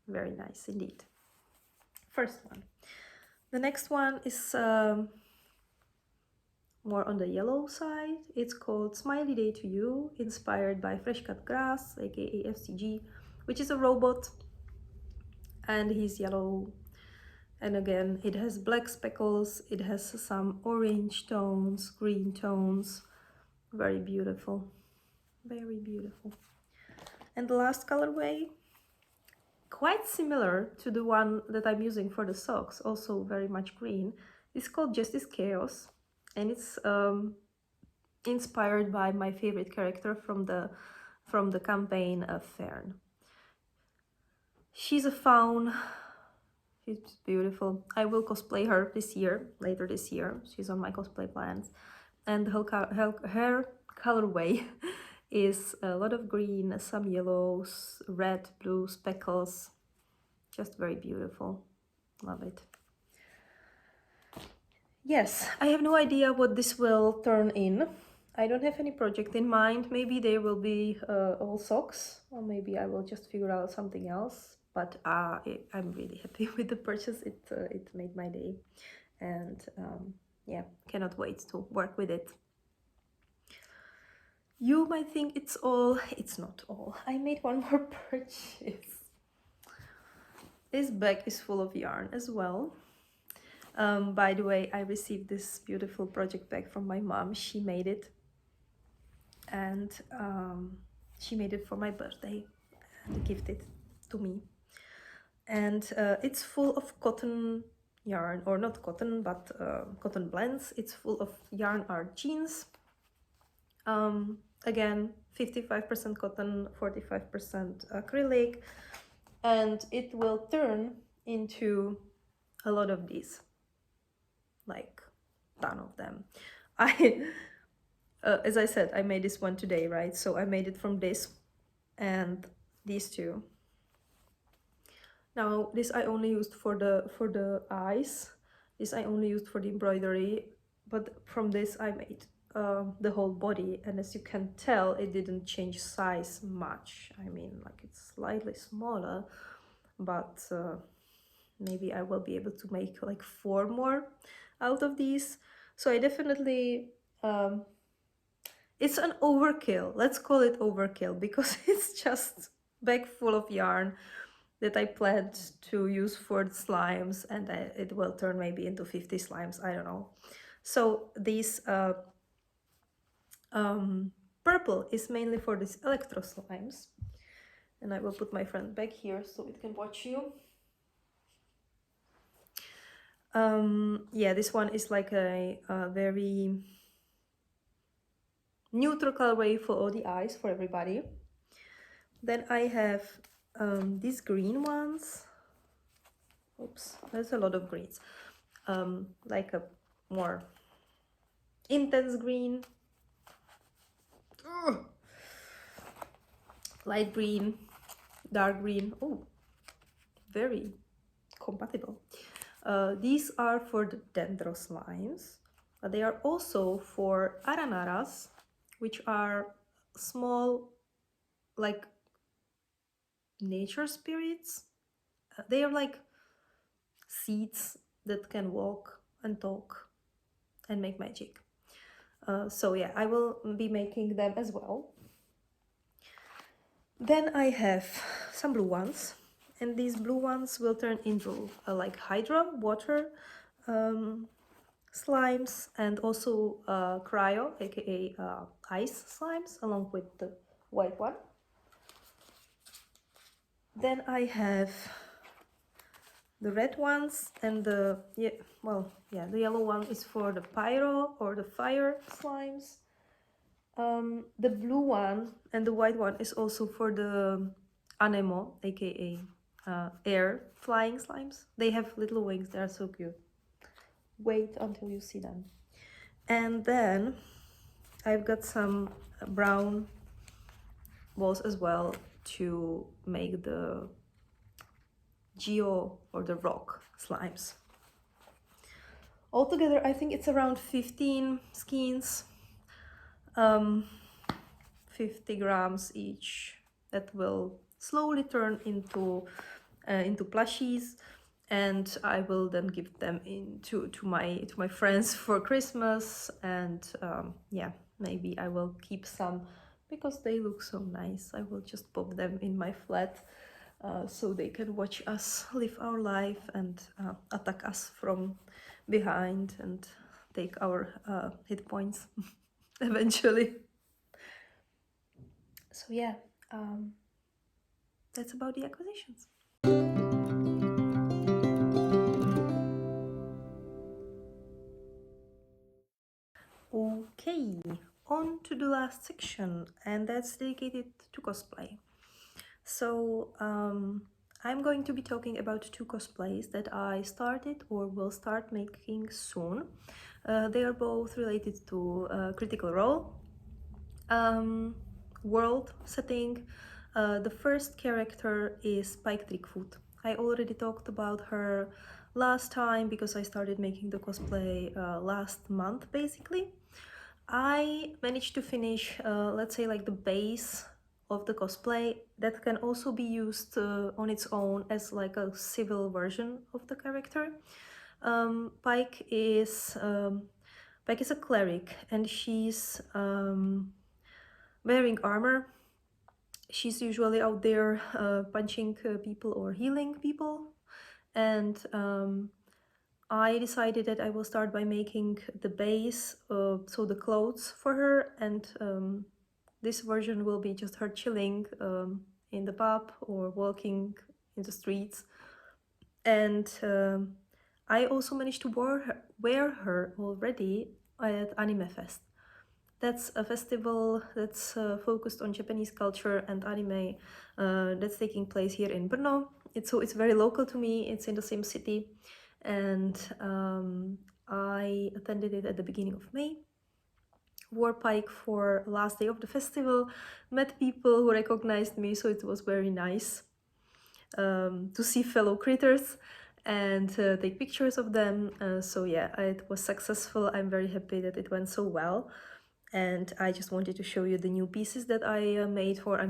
Very nice indeed. First one. The next one is more on the yellow side. It's called Smiley Day to You, inspired by Fresh Cut Grass, aka FCG, which is a robot, and he's yellow. And again, it has black speckles, it has some orange tones, green tones. Very beautiful, very beautiful. And the last colorway, quite similar to the one that I'm using for the socks, also very much green, is called Justice Chaos, and it's inspired by my favorite character from the campaign of Fearne. She's a faun. She's beautiful. I will cosplay her this year, later this year. She's on my cosplay plans. And her colorway is a lot of green, some yellows, red, blue speckles. Just very beautiful. Love it. Yes, I have no idea what this will turn in. I don't have any project in mind. Maybe there will be all socks, or maybe I will just figure out something else. But I'm really happy with the purchase. It made my day, and yeah, cannot wait to work with it. You might think it's all. It's not all. I made one more purchase. This bag is full of yarn as well. By the way, I received this beautiful project bag from my mom. She made it, and she made it for my birthday and gifted it to me. And it's full of cotton yarn, or not cotton, but cotton blends. It's full of Yarnart Jeans. Again, 55% cotton, 45% acrylic, and it will turn into a lot of these, like a ton of them. As I said, I made this one today, right? So I made it from this and these two. Now this I only used for the eyes. This I only used for the embroidery, but from this I made the whole body, and as you can tell, it didn't change size much. I mean, like, it's slightly smaller, but maybe I will be able to make like 4 more out of these. So I definitely it's an overkill. Let's call it overkill, because it's just bag full of yarn that I planned to use for the slimes, and it will turn maybe into 50 slimes, I don't know. So these purple is mainly for these electro slimes, and I will put my friend back here so it can watch you. Yeah, this one is like a very neutral colorway for all the eyes for everybody. Then I have these green ones. Oops, there's a lot of greens. Like a more intense green, light green, dark green. Oh, very compatible. These are for the dendro slimes. They are also for aranaras, which are small, like nature spirits. They are like seeds that can walk and talk and make magic. So yeah, I will be making them as well. Then I have some blue ones, and these blue ones will turn into like hydra water slimes, and also cryo, aka ice slimes, along with the white one. Then I have the red ones, and the the yellow one is for the pyro or the fire slimes. The blue one and the white one is also for the anemo, aka air flying slimes. They have little wings, they are so cute. Wait until you see them. And then I've got some brown balls as well to make the geo or the rock slimes. Altogether, I think it's around 15 skeins, 50 grams each, that will slowly turn into plushies, and I will then give them to my friends for Christmas. And yeah, maybe I will keep some because they look so nice. I will just pop them in my flat so they can watch us live our life and attack us from behind and take our hit points eventually. So yeah, that's about the acquisitions. Okay, on to the last section, and that's dedicated to cosplay. So I'm going to be talking about two cosplays that I started or will start making soon. They are both related to Critical Role world setting. The first character is Pike Trickfoot. I already talked about her last time because I started making the cosplay last month basically. I managed to finish, let's say, like the base of the cosplay that can also be used on its own as like a civil version of the character. Pike is a cleric, and she's wearing armor. She's usually out there punching people or healing people, and I decided that I will start by making the base, so the clothes for her, and this version will be just her chilling in the pub or walking in the streets. And I also managed to wear her already at Anime Fest. That's a festival that's focused on Japanese culture and anime that's taking place here in Brno. It's very local to me, it's in the same city, and I attended it at the beginning of May. Wore Pike for last day of the festival, met people who recognized me, so it was very nice to see fellow critters and take pictures of them. So yeah, it was successful. I'm very happy that it went so well. And I just wanted to show you the new pieces that I I'm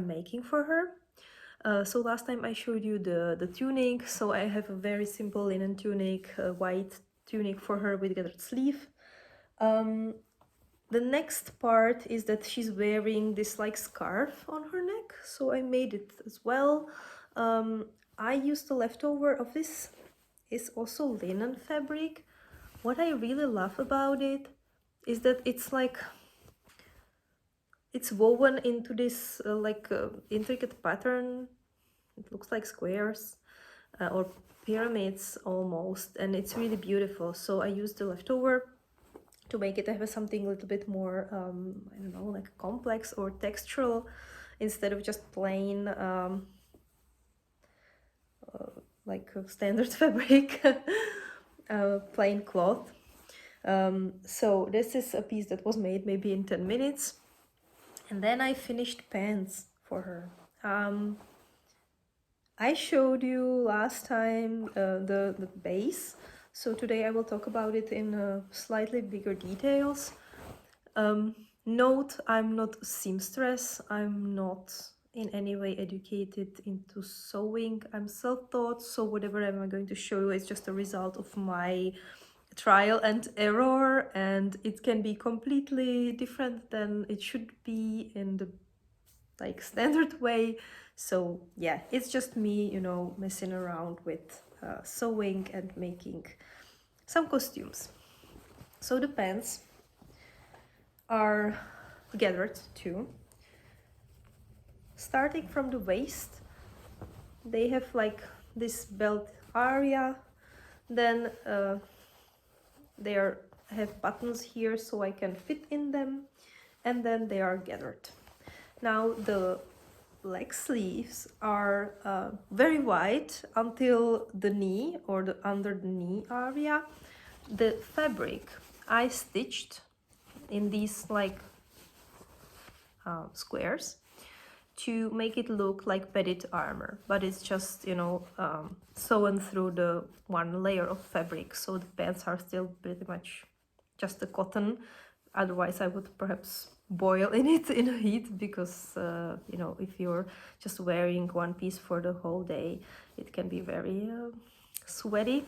making for her. So last time I showed you the tunic, so I have a very simple linen tunic, white tunic for her with gathered sleeve. The next part is that she's wearing this like scarf on her neck, so I made it as well. I used the leftover of this, is also linen fabric. What I really love about it is that it's like it's woven into this intricate pattern. It looks like squares, or pyramids almost, and it's really beautiful. So I used the leftover to make it have something a little bit more, I don't know, like complex or textural, instead of just plain like a standard fabric, plain cloth. So this is a piece that was made maybe in 10 minutes. And then I finished pants for her. I showed you last time the base, so today I will talk about it in slightly bigger details. Note, I'm not a seamstress, I'm not in any way educated into sewing, I'm self-taught, so whatever I'm going to show you is just a result of my trial and error, and it can be completely different than it should be in the like standard way. So yeah, it's just me, you know, messing around with sewing and making some costumes. So the pants are gathered too. Starting from the waist, they have like this belt area, then they have buttons here so I can fit in them, and then they are gathered. Now the leg sleeves are very wide until the knee or the under the knee area. The fabric I stitched in these like squares to make it look like padded armor, but it's just, you know, sewn through the one layer of fabric, so the pants are still pretty much just the cotton. Otherwise I would perhaps boil in it in the heat, because you know, if you're just wearing one piece for the whole day, it can be very sweaty,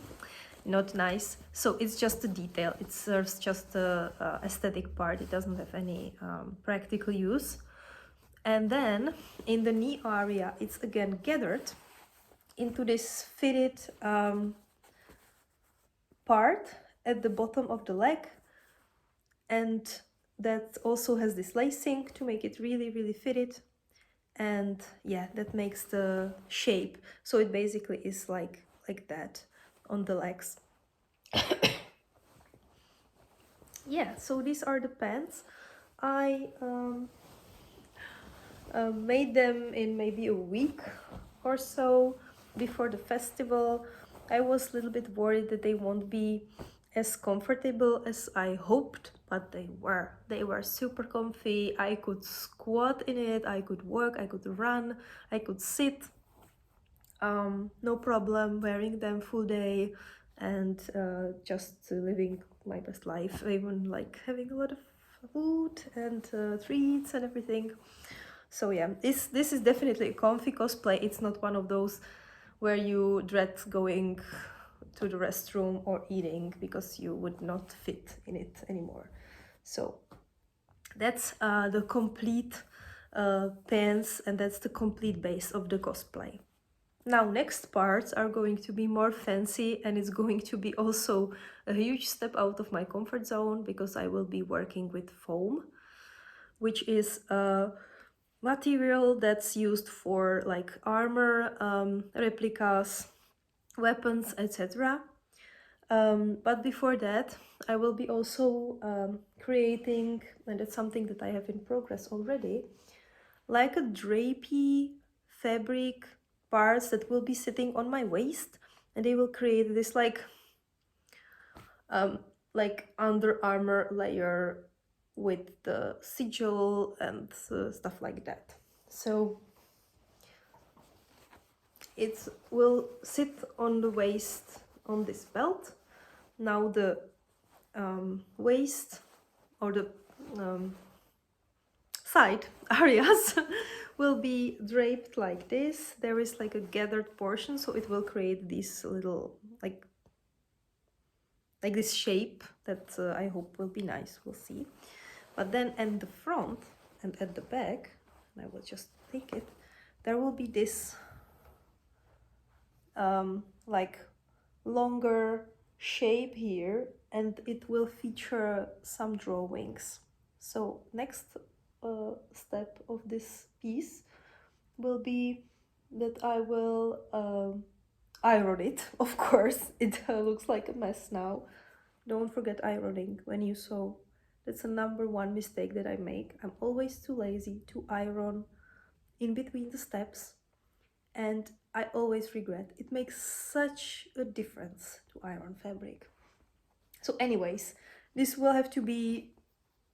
not nice. So it's just a detail, it serves just the aesthetic part, it doesn't have any practical use. And then in the knee area, it's again gathered into this fitted part at the bottom of the leg, and that also has this lacing to make it really, really fitted. And yeah, that makes the shape. So it basically is like that on the legs. Yeah, so these are the pants. I made them in maybe a week or so before the festival. I was a little bit worried that they won't be as comfortable as I hoped, but they were. They were super comfy. I could squat in it, I could work, I could run, I could sit. No problem wearing them full day and just living my best life, even like having a lot of food and treats and everything. So yeah, this is definitely a comfy cosplay. It's not one of those where you dread going to the restroom or eating because you would not fit in it anymore. So that's the complete pants, and that's the complete base of the cosplay. Now next parts are going to be more fancy, and it's going to be also a huge step out of my comfort zone, because I will be working with foam, which is a material that's used for like armor, replicas, weapons, etc. But before that, I will be also creating, and it's something that I have in progress already, like a drapey fabric parts that will be sitting on my waist, and they will create this like Under Armour layer with the sigil and stuff like that. So it will sit on the waist on this belt. Now the waist or the side areas will be draped like this. There is like a gathered portion, so it will create this little like this shape that I hope will be nice. We'll see. But then at the front and at the back, and I will just take it, there will be this like longer shape here, and it will feature some drawings. So next step of this piece will be that I will iron it, of course. It looks like a mess now. Don't forget ironing when you sew. That's a #1 mistake that I make. I'm always too lazy to iron in between the steps, and I always regret. It makes such a difference to iron fabric. So anyways, this will have to be,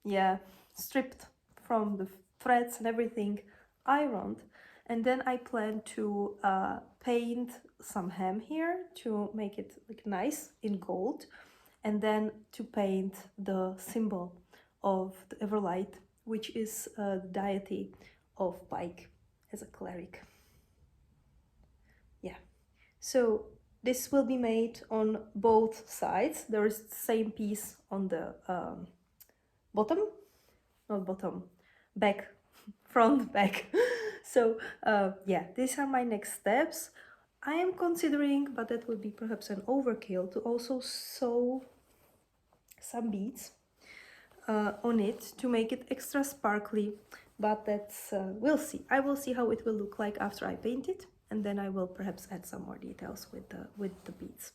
yeah, stripped from the threads and everything, ironed, and then I plan to paint some hem here to make it like nice in gold, and then to paint the symbol of the Everlight, which is the deity of Pike as a cleric. Yeah, so this will be made on both sides. There is the same piece on the bottom, not bottom, back, front, back. So yeah, these are my next steps. I am considering, but that would be perhaps an overkill, to also sew some beads on it to make it extra sparkly, but that's we'll see. I will see how it will look like after I paint it, and then I will perhaps add some more details with the beads.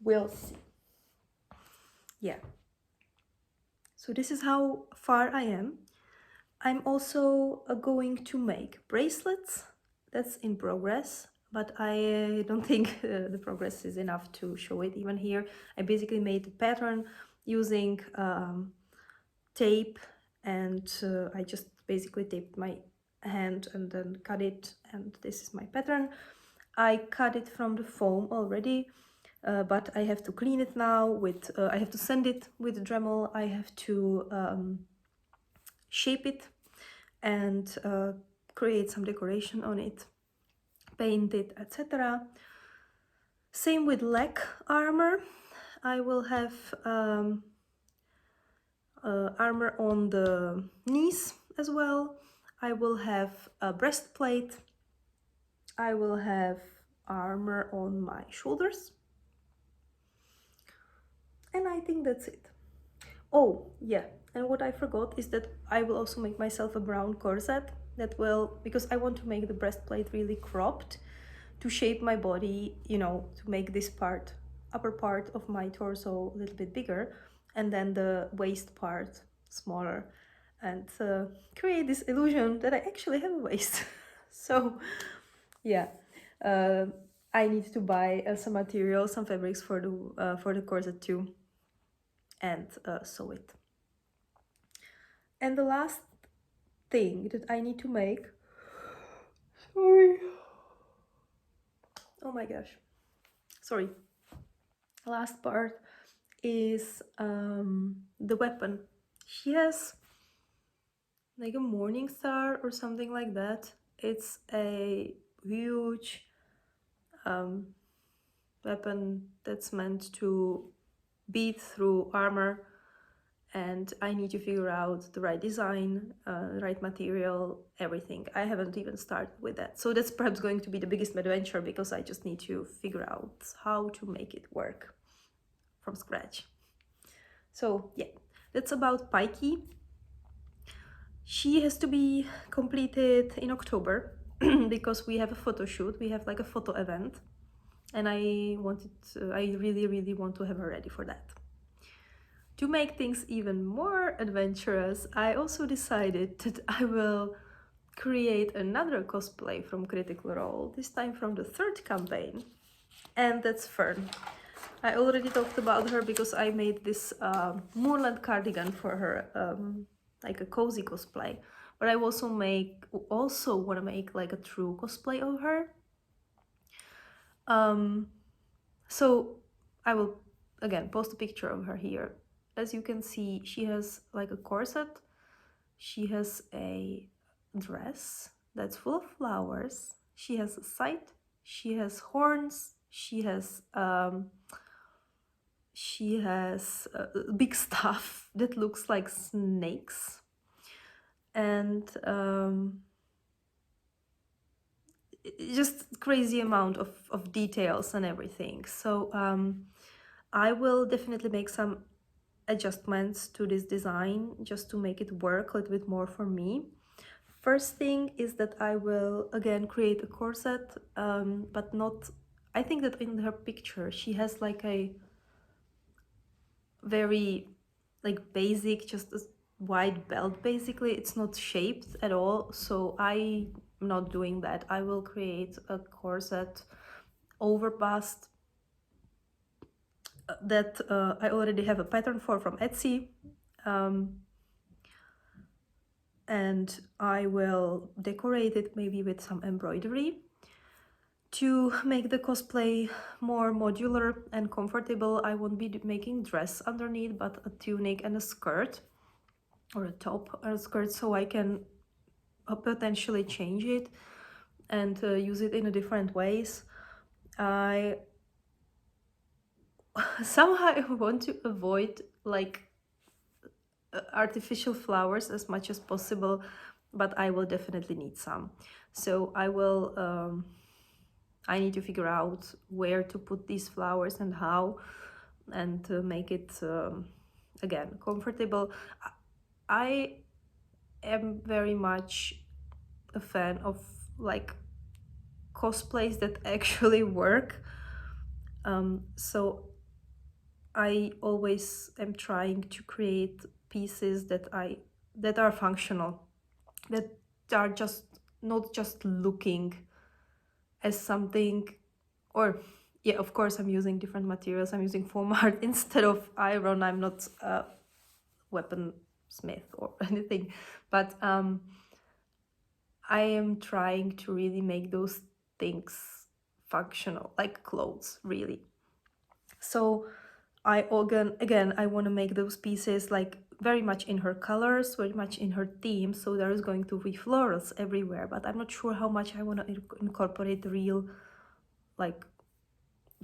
We'll see. Yeah. So this is how far I am. I'm also going to make bracelets. That's in progress, but I don't think the progress is enough to show it even here. I basically made the pattern using tape, and I just basically taped my hand and then cut it, and this is my pattern. I cut it from the foam already, but I have to clean it now with, I have to sand it with Dremel, I have to shape it and create some decoration on it, paint it, etc. Same with leg armor. I will have armor on the knees as well. I will have a breastplate. I will have armor on my shoulders. And I think that's it. Oh, yeah, and what I forgot is that I will also make myself a brown corset that will, because I want to make the breastplate really cropped to shape my body, you know, to make this part, upper part of my torso a little bit bigger, and then the waist part smaller, and create this illusion that I actually have a waist. So yeah, I need to buy some material, some fabrics for the corset too, and sew it. And the last thing that I need to make, sorry, oh my gosh, sorry, last part is the weapon. She has like a morning star or something like that. It's a huge weapon that's meant to beat through armor, and I need to figure out the right design, the right material, everything. I haven't even started with that. So that's perhaps going to be the biggest adventure, because I just need to figure out how to make it work from scratch. So yeah, that's about Pikey. She has to be completed in October because we have a photo shoot, we have like a photo event, and I really want to have her ready for that. To make things even more adventurous, I also decided that I will create another cosplay from Critical Role, this time from the 3rd campaign, and that's Fearne. I already talked about her because I made this moorland cardigan for her, like a cozy cosplay, but I also want to make like a true cosplay of her. So I will again post a picture of her here. As you can see, she has like a corset, she has a dress that's full of flowers, she has a sight, she has horns, she has big stuff that looks like snakes, and just crazy amount of details and everything. So I will definitely make some adjustments to this design just to make it work a little bit more for me. First thing is that I will again create a corset, but not, I think that in her picture she has like a very like basic, just a white belt basically. It's not shaped at all, so I'm not doing that. I will create a corset over bust that I already have a pattern for from Etsy, and I will decorate it maybe with some embroidery to make the cosplay more modular and comfortable. I won't be making dress underneath, but a tunic and a skirt, or a top or a skirt, so I can potentially change it and use it in a different ways. I somehow want to avoid like artificial flowers as much as possible, but I will definitely need some. So I need to figure out where to put these flowers and how, and to make it again comfortable. I am very much a fan of like cosplays that actually work. So I always am trying to create pieces that are functional, that are just not just looking as something, or yeah, of course I'm using different materials. I'm using foam art instead of iron. I'm not a weapon smith or anything, but I am trying to really make those things functional, like clothes, really. So I again I want to make those pieces like very much in her colors, very much in her theme. So there is going to be florals everywhere, but I'm not sure how much I want to incorporate real like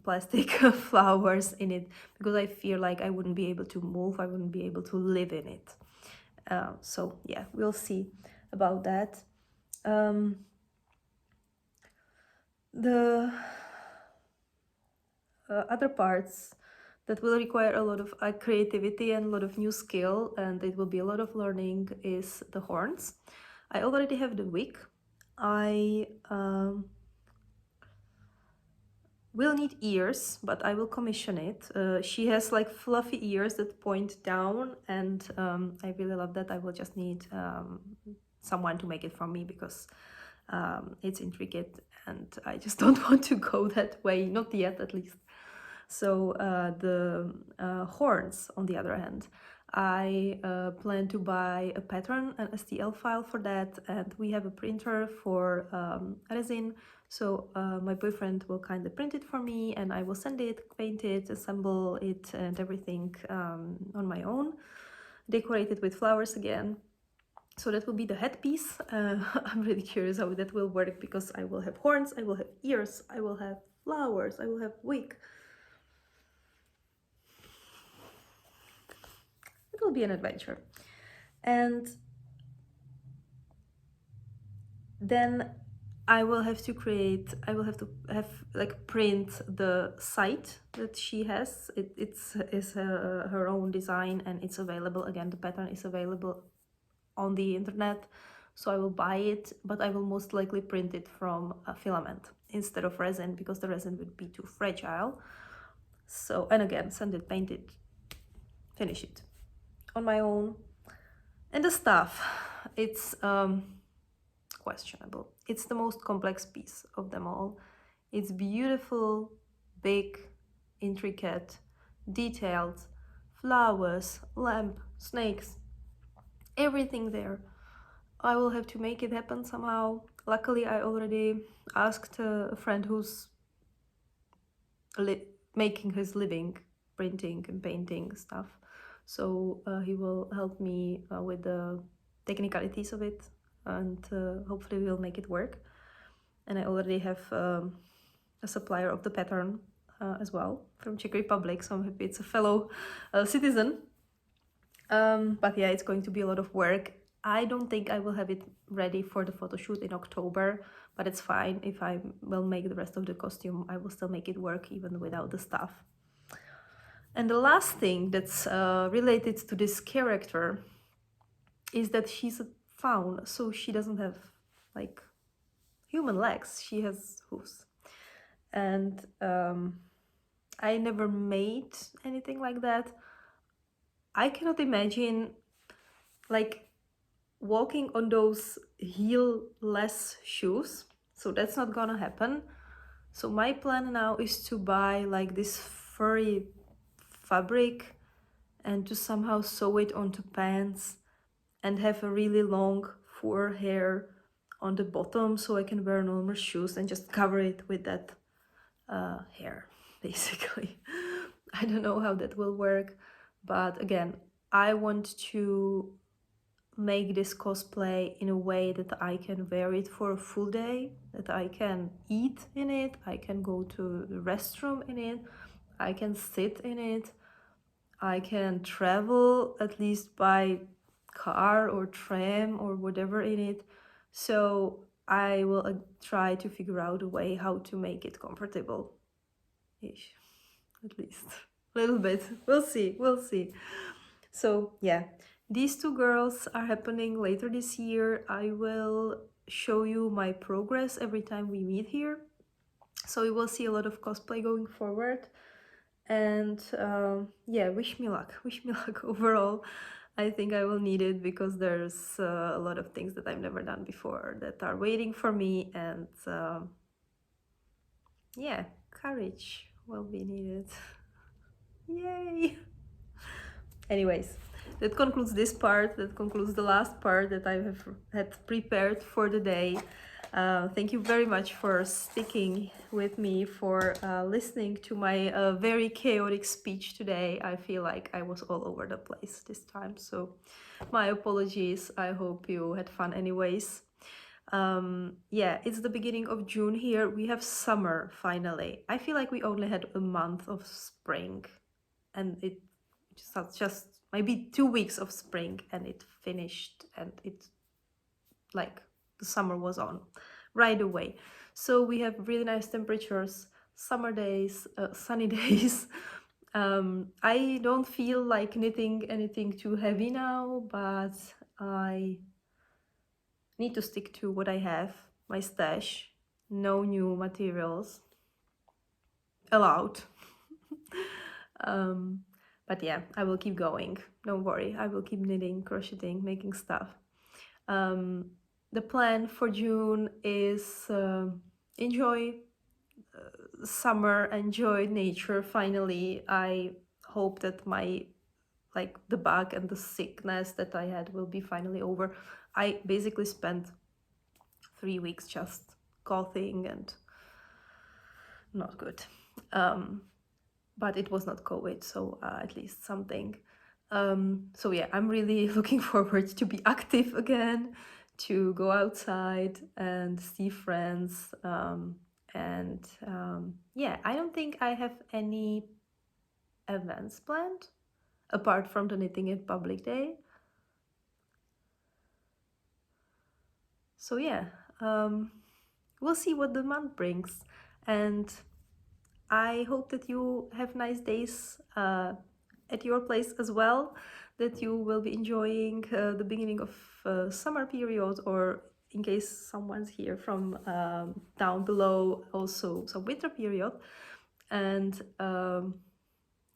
plastic flowers in it, because I feel like I wouldn't be able to move, I wouldn't be able to live in it. So yeah, we'll see about that. The other parts that will require a lot of creativity and a lot of new skill, and it will be a lot of learning, is the horns. I already have the wig. I will need ears, but I will commission it. She has like fluffy ears that point down, and I really love that. I will just need someone to make it for me, because it's intricate and I just don't want to go that way, not yet at least. So the horns, on the other hand, I plan to buy a pattern, an STL file for that, and we have a printer for resin. So my boyfriend will kind of print it for me, and I will send it, paint it, assemble it, and everything on my own. Decorate it with flowers again. So that will be the headpiece. I'm really curious how that will work, because I will have horns, I will have ears, I will have flowers, I will have wig. It will be an adventure. And then I will have to print the site that she has. It's her own design, and it's available. Again, the pattern is available on the internet, so I will buy it, but I will most likely print it from a filament instead of resin, because the resin would be too fragile. So, and again, send it, paint it, finish it on my own. And the stuff, it's questionable. It's the most complex piece of them all. It's beautiful, big, intricate, detailed, flowers, lamp, snakes, everything there. I will have to make it happen somehow. Luckily, I already asked a friend who's making his living printing and painting stuff, so he will help me with the technicalities of it, and hopefully we'll make it work. And I already have a supplier of the pattern as well, from Czech Republic, so I'm happy it's a fellow citizen. But yeah, it's going to be a lot of work. I don't think I will have it ready for the photo shoot in October, but it's fine. If I will make the rest of the costume, I will still make it work even without the stuff. And the last thing that's related to this character is that she's a faun, so she doesn't have like human legs, she has hooves. and I never made anything like that. I cannot imagine like walking on those heel-less shoes, so that's not gonna happen. So my plan now is to buy like this furry fabric and to somehow sew it onto pants and have a really long fur hair on the bottom so I can wear normal shoes and just cover it with that hair, basically. I don't know how that will work, but again, I want to make this cosplay in a way that I can wear it for a full day, that I can eat in it, I can go to the restroom in it, I can sit in it, I can travel at least by car or tram or whatever in it. So I will try to figure out a way how to make it comfortable-ish, at least a little bit. We'll see. So yeah, these two girls are happening later this year. I will show you my progress every time we meet here. So you will see a lot of cosplay going forward. And yeah, wish me luck overall. I think I will need it because there's a lot of things that I've never done before that are waiting for me, and yeah, courage will be needed. Yay! Anyways, that concludes this part, that concludes the last part that I have had prepared for the day. Thank you very much for sticking with me, for listening to my very chaotic speech today. I feel like I was all over the place this time, so my apologies. I hope you had fun anyways. Yeah, it's the beginning of June here. We have summer finally. I feel like we only had a month of spring, and it just maybe 2 weeks of spring, and it finished, and it like the summer was on right away. So we have really nice temperatures, summer days, sunny days. I don't feel like knitting anything too heavy now, but I need to stick to what I have, my stash. No new materials allowed. But yeah, I will keep going. Don't worry, I will keep knitting, crocheting, making stuff. The plan for June is enjoy summer, enjoy nature. Finally, I hope that my the bug and the sickness that I had will be finally over. I basically spent 3 weeks just coughing and not good. But it was not COVID, so at least something. So yeah, I'm really looking forward to be active again, to go outside and see friends. Yeah, I don't think I have any events planned apart from the Knitting in Public Day. So yeah, we'll see what the month brings, and I hope that you have nice days at your place as well, that you will be enjoying the beginning of summer period, or in case someone's here from down below, also some winter period. And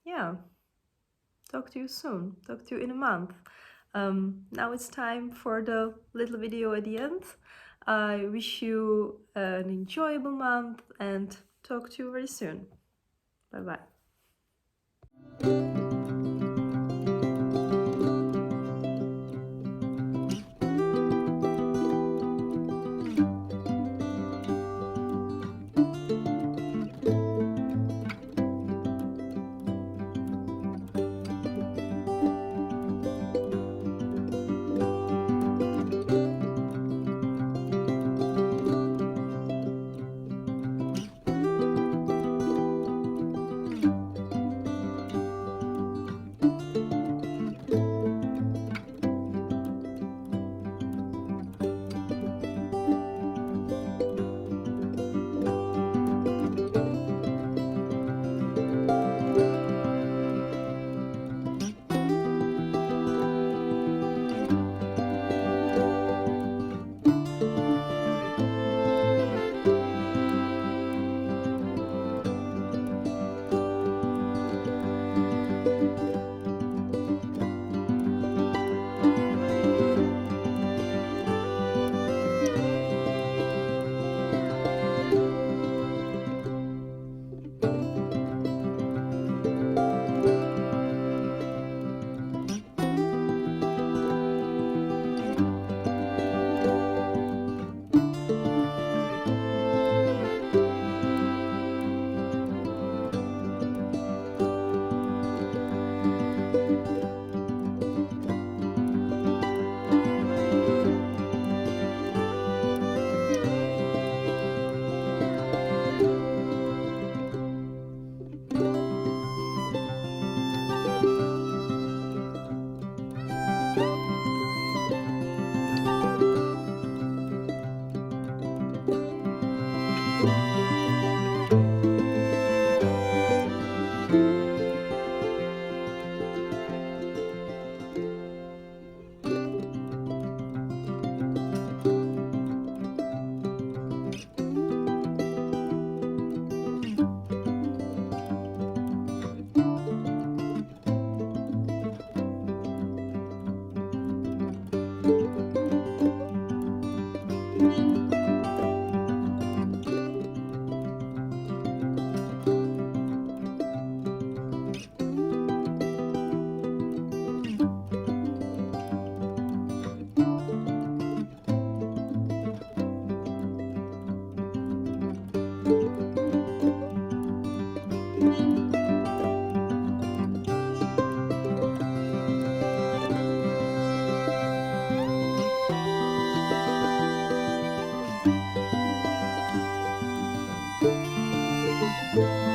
yeah, talk to you soon, talk to you in a month. Now it's time for the little video at the end. I wish you an enjoyable month and talk to you very soon. Bye bye. Bye.